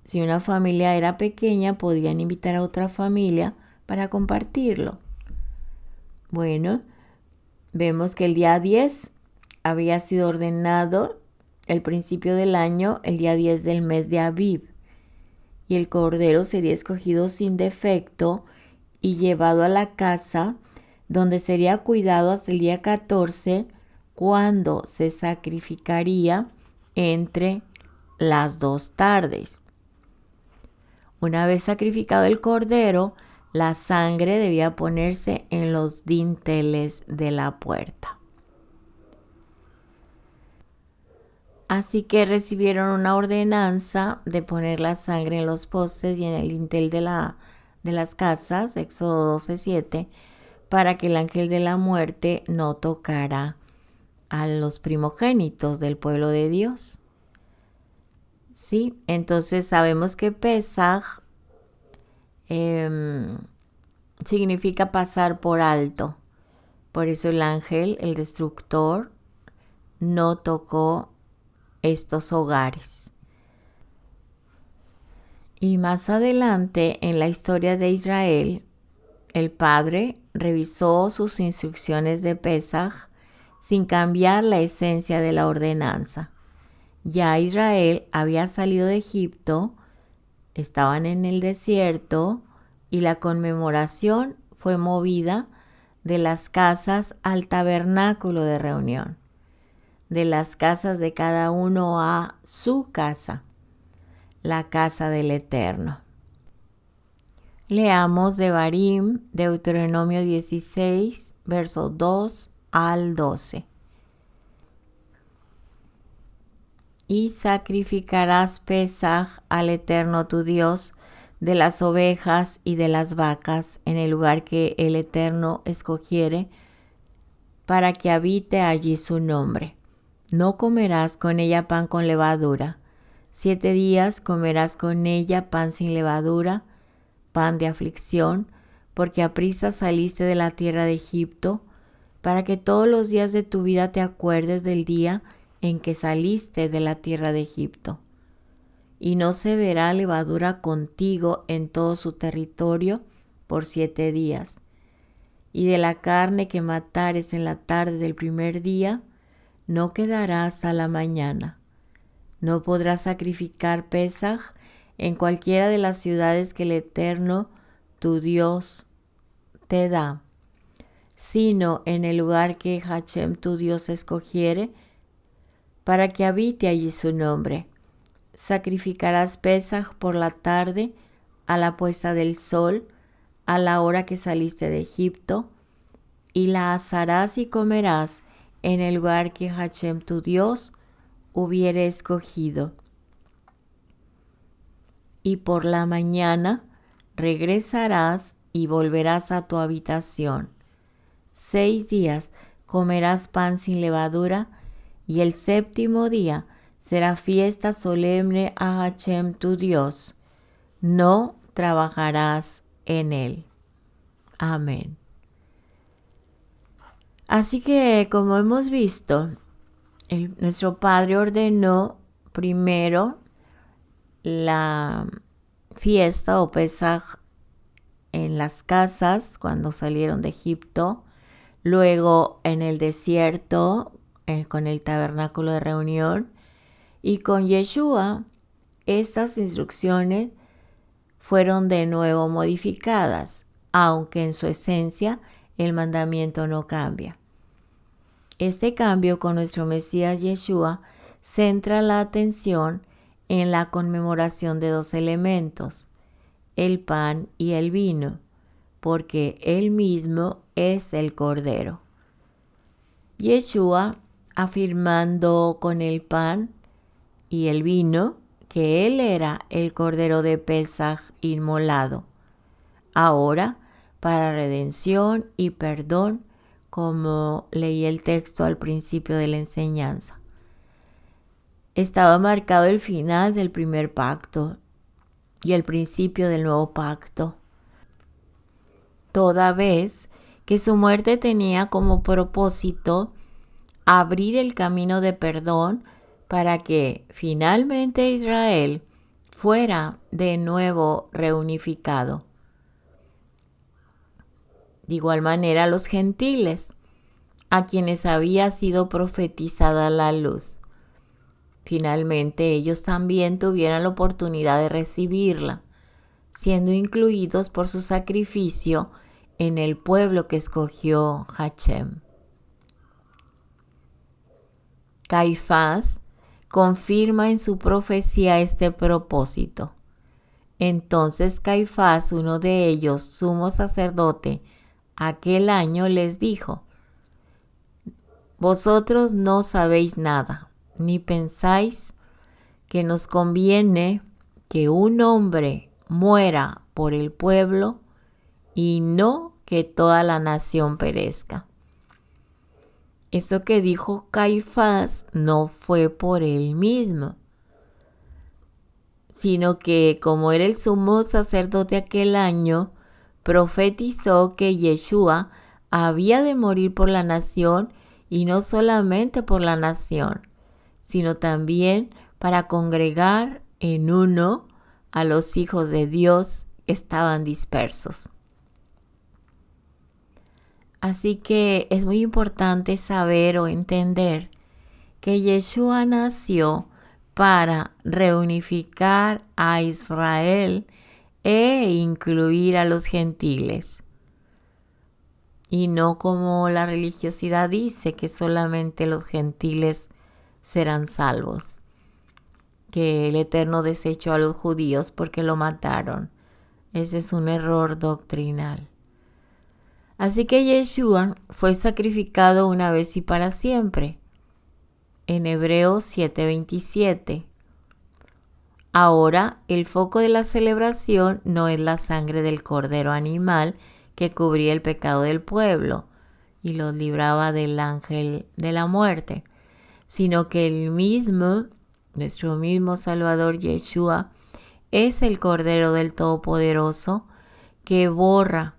Si una familia era pequeña, podían invitar a otra familia para compartirlo. Bueno, vemos que el día 10 había sido ordenado el principio del año, el día 10 del mes de Aviv, y el cordero sería escogido sin defecto y llevado a la casa, donde sería cuidado hasta el día 14, cuando se sacrificaría entre las 2 tardes. Una vez sacrificado el cordero, la sangre debía ponerse en los dinteles de la puerta. Así que recibieron una ordenanza de poner la sangre en los postes y en el dintel de las casas, Éxodo 12:7, para que el ángel de la muerte no tocara a los primogénitos del pueblo de Dios. ¿Sí? Entonces sabemos que Pesaj significa pasar por alto. Por eso el ángel, el destructor, no tocó estos hogares. Y más adelante en la historia de Israel, el padre revisó sus instrucciones de Pesaj sin cambiar la esencia de la ordenanza. Ya Israel había salido de Egipto, estaban en el desierto y la conmemoración fue movida de las casas al tabernáculo de reunión, de las casas de cada uno a su casa, la casa del Eterno. Leamos Devarim, Deuteronomio 16, versos 2 al 12. Y sacrificarás Pesaj al Eterno tu Dios de las ovejas y de las vacas en el lugar que el Eterno escogiere para que habite allí su nombre. No comerás con ella pan con levadura. 7 días comerás con ella pan sin levadura, pan de aflicción, porque aprisa saliste de la tierra de Egipto, para que todos los días de tu vida te acuerdes del día en que saliste de la tierra de Egipto. Y no se verá levadura contigo en todo su territorio por 7 días. Y de la carne que matares en la tarde del primer día, no quedará hasta la mañana. No podrás sacrificar Pesaj en cualquiera de las ciudades que el Eterno, tu Dios, te da, sino en el lugar que Hashem, tu Dios, escogiere, para que habite allí su nombre. Sacrificarás Pesaj por la tarde, a la puesta del sol, a la hora que saliste de Egipto, y la asarás y comerás en el lugar que Hashem, tu Dios, hubiere escogido. Y por la mañana regresarás y volverás a tu habitación. 6 días comerás pan sin levadura, y el 7º día será fiesta solemne a Hashem tu Dios. No trabajarás en él. Amén. Así que, como hemos visto, nuestro Padre ordenó primero la fiesta o Pesaj en las casas cuando salieron de Egipto, luego en el desierto con el tabernáculo de reunión, y con Yeshua estas instrucciones fueron de nuevo modificadas, aunque en su esencia el mandamiento no cambia. Este cambio con nuestro Mesías Yeshua centra la atención en la conmemoración de 2 elementos, el pan y el vino, porque Él mismo es el Cordero. Yeshua, afirmando con el pan y el vino que Él era el Cordero de Pesaj inmolado, ahora para redención y perdón, como leí el texto al principio de la enseñanza. Estaba marcado el final del primer pacto y el principio del nuevo pacto, toda vez que su muerte tenía como propósito abrir el camino de perdón para que finalmente Israel fuera de nuevo reunificado. De igual manera los gentiles, a quienes había sido profetizada la luz. Finalmente ellos también tuvieron la oportunidad de recibirla, siendo incluidos por su sacrificio en el pueblo que escogió Hashem. Caifás confirma en su profecía este propósito. Entonces Caifás, uno de ellos, sumo sacerdote, aquel año les dijo: vosotros no sabéis nada, ni pensáis que nos conviene que un hombre muera por el pueblo y no que toda la nación perezca. Eso que dijo Caifás no fue por él mismo, sino que como era el sumo sacerdote aquel año, profetizó que Yeshua había de morir por la nación, y no solamente por la nación, sino también para congregar en uno a los hijos de Dios que estaban dispersos. Así que es muy importante saber o entender que Yeshua nació para reunificar a Israel e incluir a los gentiles. Y no como la religiosidad dice, que solamente los gentiles serán salvos, que el Eterno desechó a los judíos porque lo mataron. Ese es un error doctrinal. Así que Yeshua fue sacrificado una vez y para siempre. En Hebreos 7:27. Ahora el foco de la celebración no es la sangre del cordero animal que cubría el pecado del pueblo y los libraba del ángel de la muerte, sino que nuestro mismo Salvador Yeshua, es el Cordero del Todopoderoso que borra,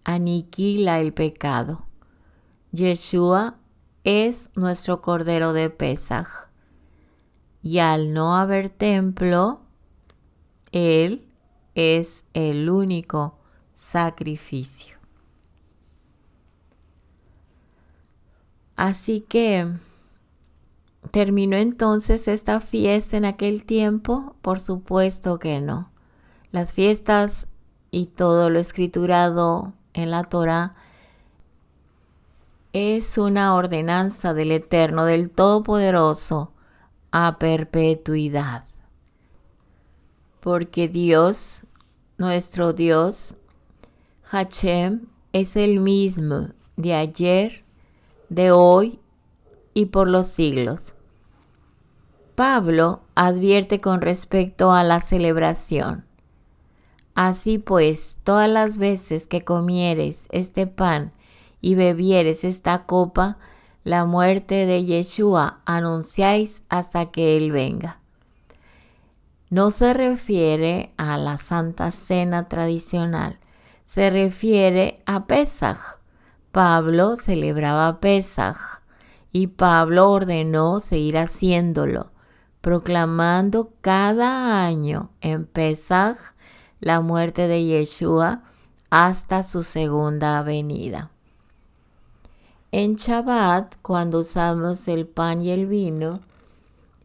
aniquila el pecado. Yeshua es nuestro Cordero de Pesaj. Y al no haber templo, Él es el único sacrificio. Así que ¿terminó entonces esta fiesta en aquel tiempo? Por supuesto que no. Las fiestas y todo lo escriturado en la Torá es una ordenanza del Eterno, del Todopoderoso, a perpetuidad. Porque Dios, nuestro Dios, Hashem, es el mismo de ayer, de hoy y por los siglos. Pablo advierte con respecto a la celebración. Así pues, todas las veces que comieres este pan y bebieres esta copa, la muerte de Yeshua anunciáis hasta que Él venga. No se refiere a la Santa Cena tradicional, se refiere a Pesaj. Pablo celebraba Pesaj y Pablo ordenó seguir haciéndolo, proclamando cada año en Pesaj la muerte de Yeshua hasta su segunda venida. En Shabbat, cuando usamos el pan y el vino,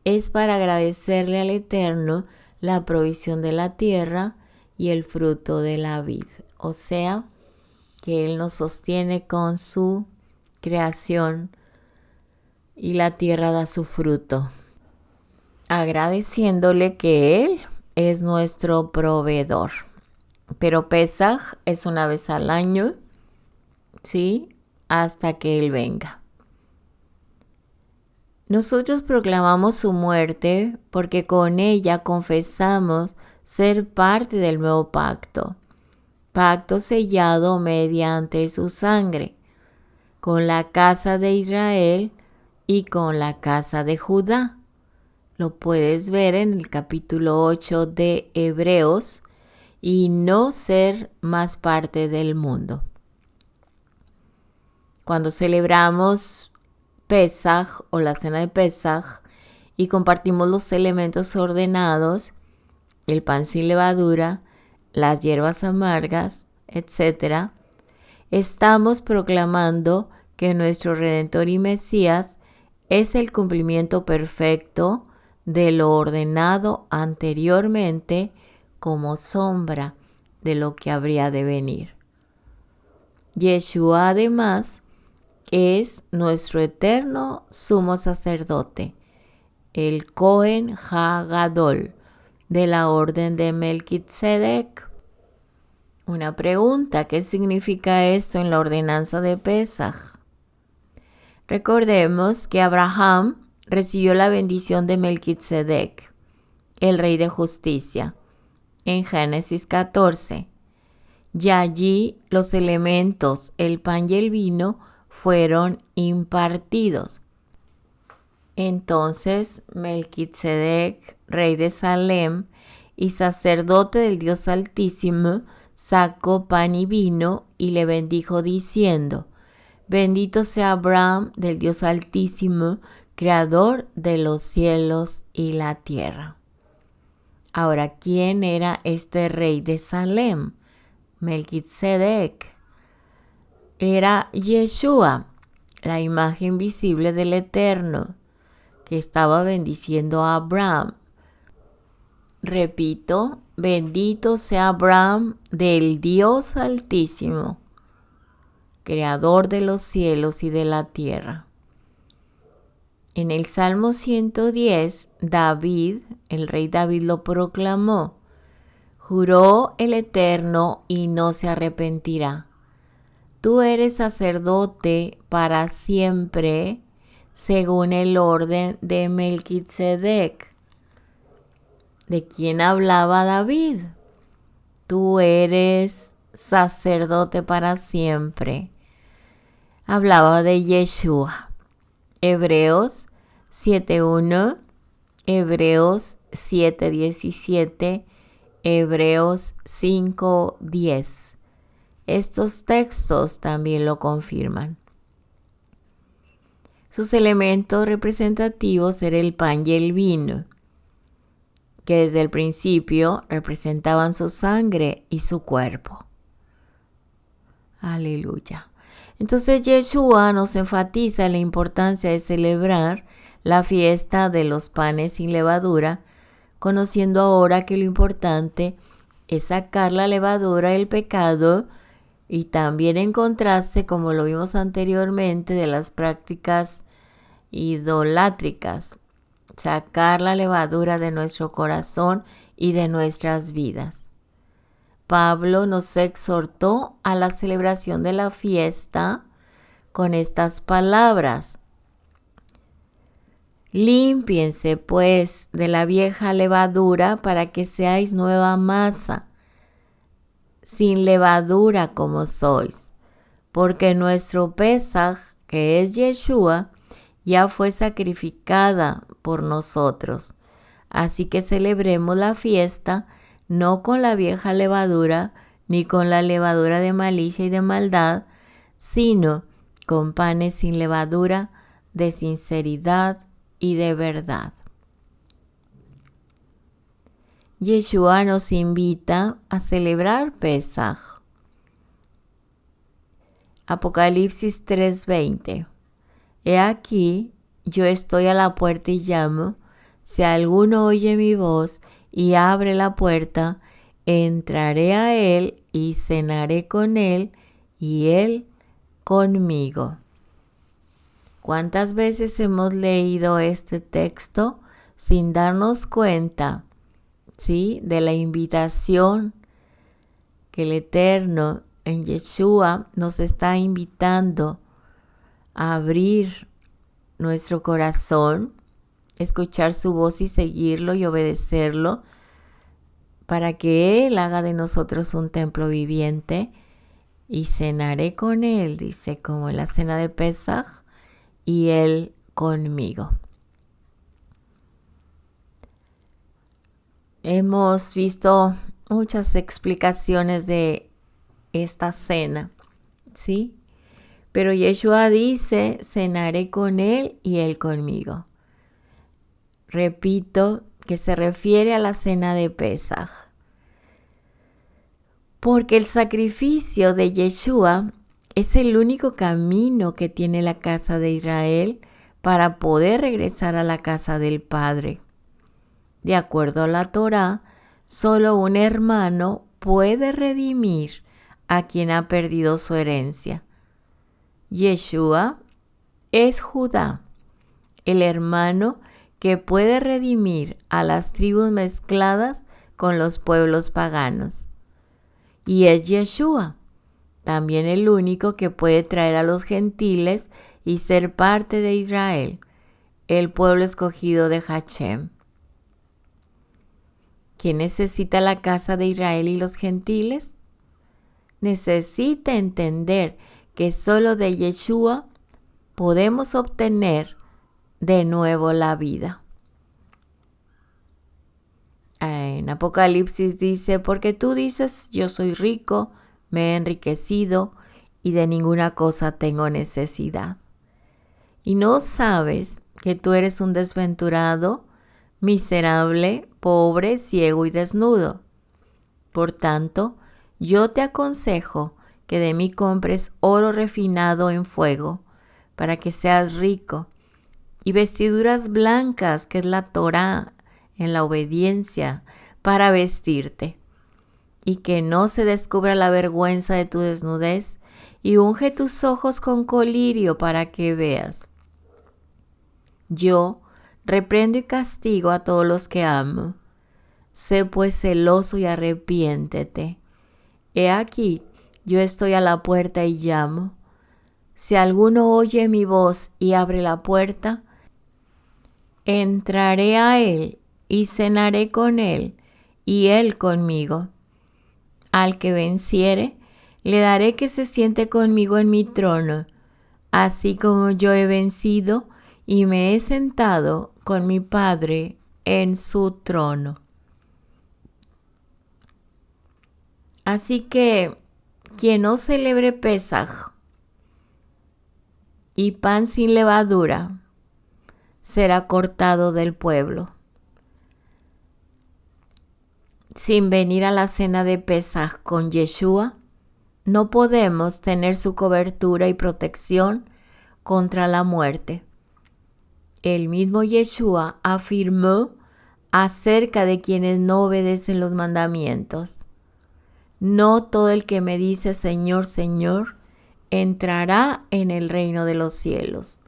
es para agradecerle al Eterno la provisión de la tierra y el fruto de la vid. O sea, que Él nos sostiene con su creación y la tierra da su fruto, agradeciéndole que Él es nuestro proveedor. pero Pesaj es una vez al año, ¿sí? Hasta que Él venga. Nosotros proclamamos su muerte porque con ella confesamos ser parte del nuevo pacto, pacto sellado mediante su sangre, con la casa de Israel y con la casa de Judá. Lo puedes ver en el capítulo 8 de Hebreos, y no ser más parte del mundo. Cuando celebramos Pesaj o la cena de Pesaj y compartimos los elementos ordenados, el pan sin levadura, las hierbas amargas, etc., estamos proclamando que nuestro Redentor y Mesías es el cumplimiento perfecto de lo ordenado anteriormente como sombra de lo que habría de venir. Yeshua además es nuestro eterno sumo sacerdote, el Cohen HaGadol de la orden de Melquisedec. Una pregunta: ¿qué significa esto en la ordenanza de Pesaj? Recordemos que Abraham recibió la bendición de Melquisedec, el rey de justicia, en Génesis 14. Y allí los elementos, el pan y el vino, fueron impartidos. Entonces Melquisedec, rey de Salem y sacerdote del Dios Altísimo, sacó pan y vino y le bendijo diciendo: bendito sea Abraham del Dios Altísimo, creador de los cielos y la tierra. Ahora, ¿quién era este rey de Salem? Melquisedec. Era Yeshua, la imagen visible del Eterno, que estaba bendiciendo a Abraham. Repito, bendito sea Abraham del Dios Altísimo, creador de los cielos y de la tierra. En el Salmo 110, David, el rey David, lo proclamó: juró el Eterno y no se arrepentirá. Tú eres sacerdote para siempre, según el orden de Melquisedec. ¿De quién hablaba David? Tú eres sacerdote para siempre. Hablaba de Yeshua. Hebreos 7:1, Hebreos 7:17, Hebreos 5:10. Estos textos también lo confirman. Sus elementos representativos eran el pan y el vino, que desde el principio representaban su sangre y su cuerpo. Aleluya. Entonces Yeshua nos enfatiza la importancia de celebrar la fiesta de los panes sin levadura, conociendo ahora que lo importante es sacar la levadura del pecado y también encontrarse, como lo vimos anteriormente, de las prácticas idolátricas, sacar la levadura de nuestro corazón y de nuestras vidas. Pablo nos exhortó a la celebración de la fiesta con estas palabras: límpiense pues de la vieja levadura para que seáis nueva masa, sin levadura como sois, porque nuestro Pesaj, que es Yeshua, ya fue sacrificada por nosotros. Así que celebremos la fiesta no con la vieja levadura, ni con la levadura de malicia y de maldad, sino con panes sin levadura, de sinceridad y de verdad. Yeshua nos invita a celebrar Pesaj. Apocalipsis 3:20. He aquí, yo estoy a la puerta y llamo. Si alguno oye mi voz y abre la puerta, entraré a él y cenaré con él y él conmigo. ¿Cuántas veces hemos leído este texto sin darnos cuenta, ¿sí?, de la invitación que el Eterno en Yeshua nos está invitando a abrir nuestro corazón, escuchar su voz y seguirlo y obedecerlo para que Él haga de nosotros un templo viviente y cenaré con Él, dice, como en la cena de Pesaj, y Él conmigo. Hemos visto muchas explicaciones de esta cena, ¿sí? Pero Yeshua dice, cenaré con Él y Él conmigo. Repito que se refiere a la cena de Pesaj. Porque el sacrificio de Yeshua es el único camino que tiene la casa de Israel para poder regresar a la casa del Padre. De acuerdo a la Torá, solo un hermano puede redimir a quien ha perdido su herencia. Yeshua es Judá, el hermano que puede redimir a las tribus mezcladas con los pueblos paganos. Y es Yeshua, también el único que puede traer a los gentiles y ser parte de Israel, el pueblo escogido de Hashem. ¿Quién necesita la casa de Israel y los gentiles? Necesita entender que solo de Yeshua podemos obtener de nuevo la vida. En Apocalipsis dice, porque tú dices, yo soy rico, me he enriquecido y de ninguna cosa tengo necesidad. Y no sabes que tú eres un desventurado, miserable, pobre, ciego y desnudo. Por tanto, yo te aconsejo que de mí compres oro refinado en fuego, para que seas rico, y vestiduras blancas, que es la Torá, en la obediencia, para vestirte, y que no se descubra la vergüenza de tu desnudez, y unge tus ojos con colirio para que veas. Yo reprendo y castigo a todos los que amo. Sé pues celoso y arrepiéntete. He aquí, yo estoy a la puerta y llamo. Si alguno oye mi voz y abre la puerta, entraré a él y cenaré con él y él conmigo. Al que venciere, le daré que se siente conmigo en mi trono, así como yo he vencido y me he sentado con mi Padre en su trono. Así que quien no celebre Pesaj y pan sin levadura será cortado del pueblo. Sin venir a la cena de Pesaj con Yeshua, no podemos tener su cobertura y protección contra la muerte. El mismo Yeshua afirmó acerca de quienes no obedecen los mandamientos. No todo el que me dice Señor, Señor, entrará en el reino de los cielos,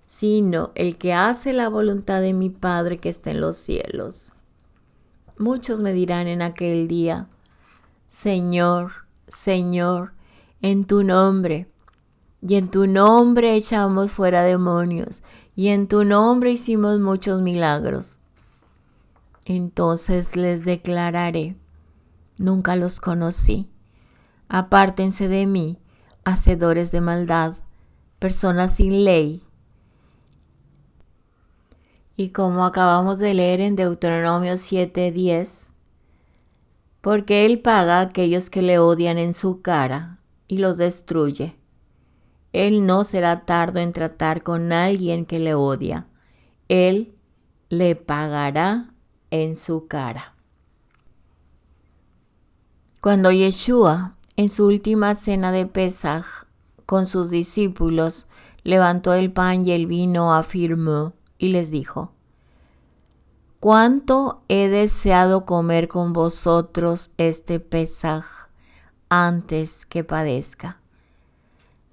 sino el que hace la voluntad de mi Padre que está en los cielos. Muchos me dirán en aquel día, Señor, Señor, en tu nombre, y en tu nombre echamos fuera demonios, y en tu nombre hicimos muchos milagros. Entonces les declararé, nunca los conocí. Apártense de mí, hacedores de maldad, personas sin ley. Y como acabamos de leer en Deuteronomio 7:10, porque Él paga a aquellos que le odian en su cara y los destruye. Él no será tardo en tratar con alguien que le odia. Él le pagará en su cara. Cuando Yeshua, en su última cena de Pesaj, con sus discípulos, levantó el pan y el vino, afirmó y les dijo, «¿Cuánto he deseado comer con vosotros este Pesaj antes que padezca?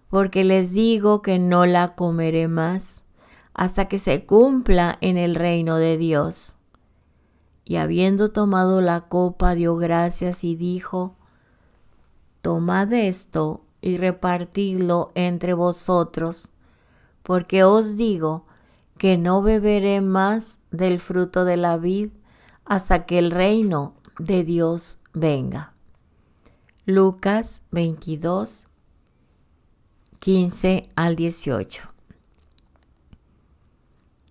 Porque les digo que no la comeré más hasta que se cumpla en el reino de Dios». Y habiendo tomado la copa, dio gracias y dijo, tomad esto y repartidlo entre vosotros, porque os digo que no beberé más del fruto de la vid hasta que el reino de Dios venga. Lucas 22, 15 al 18.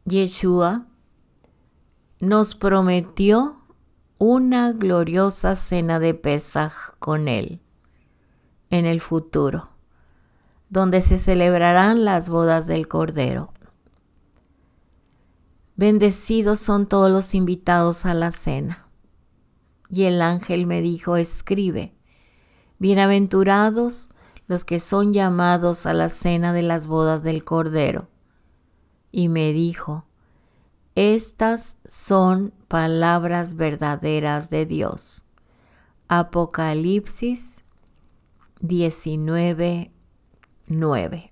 Yeshua nos prometió una gloriosa cena de Pesaj con Él en el futuro, donde se celebrarán las bodas del Cordero. Bendecidos son todos los invitados a la cena. Y el ángel me dijo, escribe, bienaventurados los que son llamados a la cena de las bodas del Cordero. Y me dijo, estas son palabras verdaderas de Dios. Apocalipsis 19:9.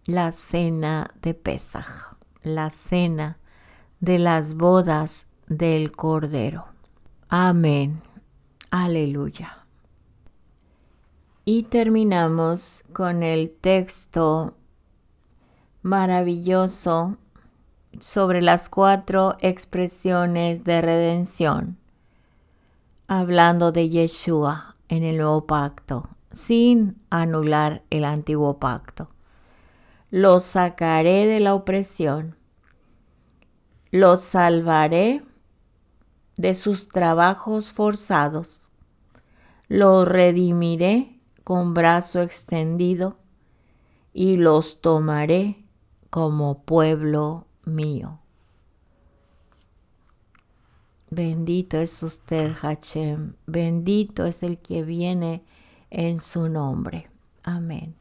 La cena de Pesaj, la cena de las bodas del Cordero. Amén. Aleluya. Y terminamos con el texto maravilloso sobre las 4 expresiones de redención, hablando de Yeshua en el nuevo pacto, sin anular el antiguo pacto. Los sacaré de la opresión, los salvaré de sus trabajos forzados, los redimiré con brazo extendido y los tomaré como pueblo mío. Bendito es usted, Hashem, bendito es el que viene en su nombre. Amén.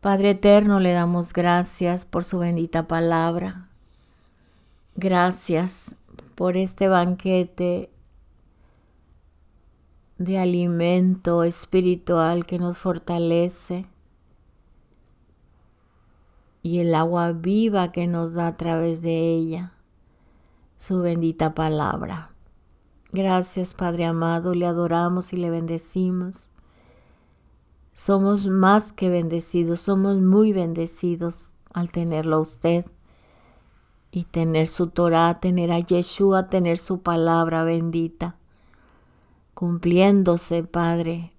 Padre eterno, le damos gracias por su bendita palabra. Gracias por este banquete de alimento espiritual que nos fortalece y el agua viva que nos da a través de ella, su bendita palabra. Gracias, Padre amado, le adoramos y le bendecimos. Somos más que bendecidos, somos muy bendecidos al tenerlo a usted y tener su Torah, tener a Yeshua, tener su palabra bendita, cumpliéndose, Padre,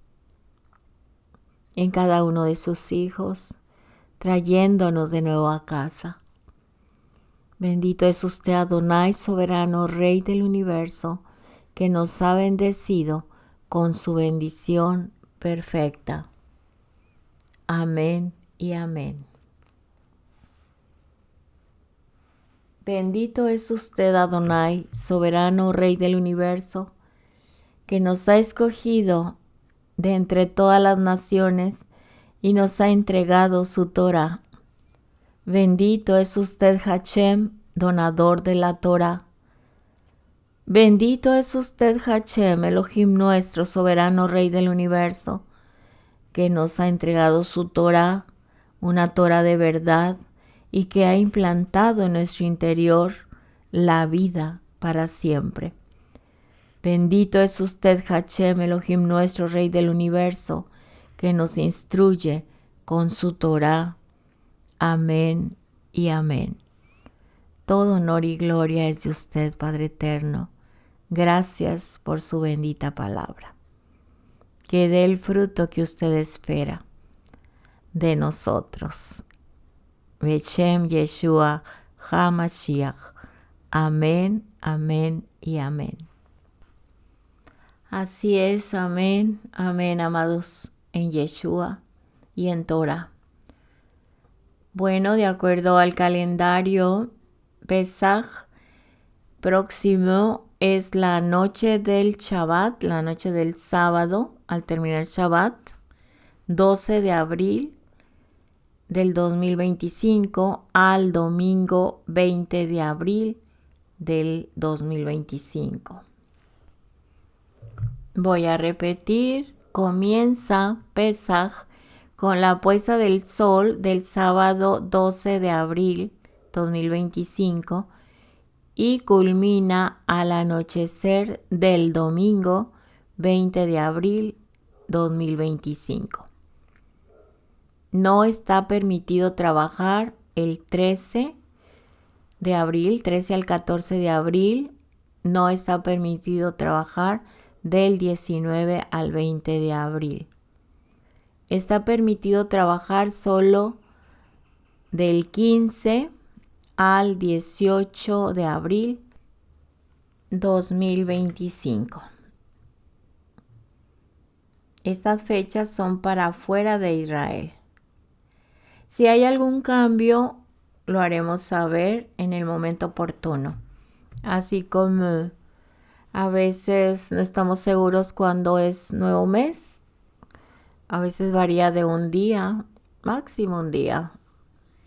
en cada uno de sus hijos, trayéndonos de nuevo a casa. Bendito es usted, Adonai, soberano, Rey del universo, que nos ha bendecido con su bendición perfecta. Amén y amén. Bendito es usted, Adonai, soberano, Rey del universo, que nos ha escogido de entre todas las naciones y nos ha entregado su Torah. Bendito es usted, Hashem, donador de la Torah. Bendito es usted, Hashem, Elohim nuestro, soberano Rey del universo, que nos ha entregado su Torah, una Torah de verdad, y que ha implantado en nuestro interior la vida para siempre. Bendito es usted, Hashem, Elohim nuestro, Rey del universo, que nos instruye con su Torah. Amén y amén. Todo honor y gloria es de usted, Padre eterno. Gracias por su bendita palabra. Que dé el fruto que usted espera de nosotros. Beshem Yeshua HaMashiach. Amén, amén y amén. Así es, amén, amén, amados, en Yeshua y en Torah. Bueno, de acuerdo al calendario, Pesaj próximo es la noche del Shabbat, la noche del sábado, al terminar Shabbat, 12 de abril del 2025 al domingo 20 de abril del 2025. Voy a repetir, comienza Pesaj con la puesta del sol del sábado 12 de abril 2025 y culmina al anochecer del domingo 20 de abril 2025. No está permitido trabajar el 13 de abril, 13 al 14 de abril. No está permitido trabajar del 19 al 20 de abril. Está permitido trabajar solo del 15 al 18 de abril 2025. Estas fechas son para fuera de Israel. Si hay algún cambio, lo haremos saber en el momento oportuno. Así como a veces no estamos seguros cuándo es nuevo mes. A veces varía de un día, máximo un día,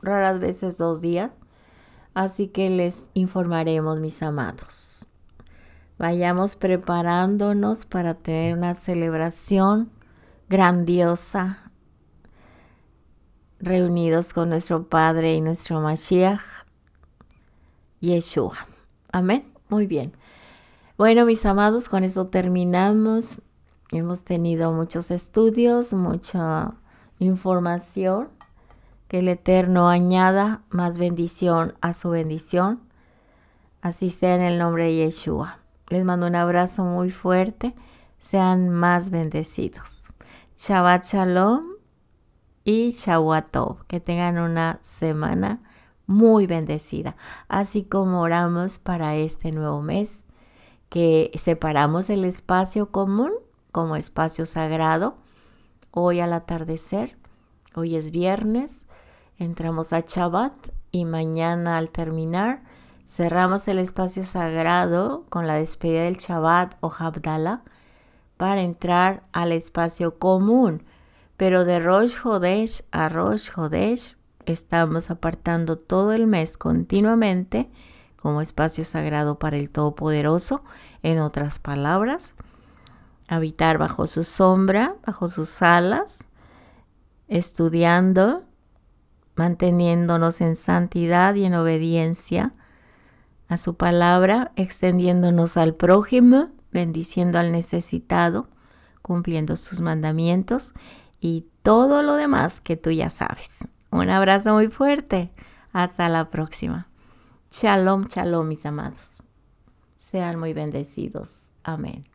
raras veces 2 días. Así que les informaremos, mis amados. Vayamos preparándonos para tener una celebración grandiosa, reunidos con nuestro Padre y nuestro Mashiach, Yeshua. Amén. Muy bien. Bueno, mis amados, con eso terminamos. Hemos tenido muchos estudios, mucha información. Que el Eterno añada más bendición a su bendición. Así sea en el nombre de Yeshua. Les mando un abrazo muy fuerte. Sean más bendecidos. Shabbat Shalom y Shavua Tov. Que tengan una semana muy bendecida. Así como oramos para este nuevo mes, que separamos el espacio común como espacio sagrado. Hoy al atardecer, hoy es viernes, entramos a Shabbat y mañana al terminar cerramos el espacio sagrado con la despedida del Shabbat o Havdalah para entrar al espacio común. Pero de Rosh Hodesh a Rosh Hodesh estamos apartando todo el mes continuamente como espacio sagrado para el Todopoderoso. En otras palabras, habitar bajo su sombra, bajo sus alas, estudiando, manteniéndonos en santidad y en obediencia a su palabra, extendiéndonos al prójimo, bendiciendo al necesitado, cumpliendo sus mandamientos y todo lo demás que tú ya sabes. Un abrazo muy fuerte. Hasta la próxima. Shalom, shalom, mis amados. Sean muy bendecidos. Amén.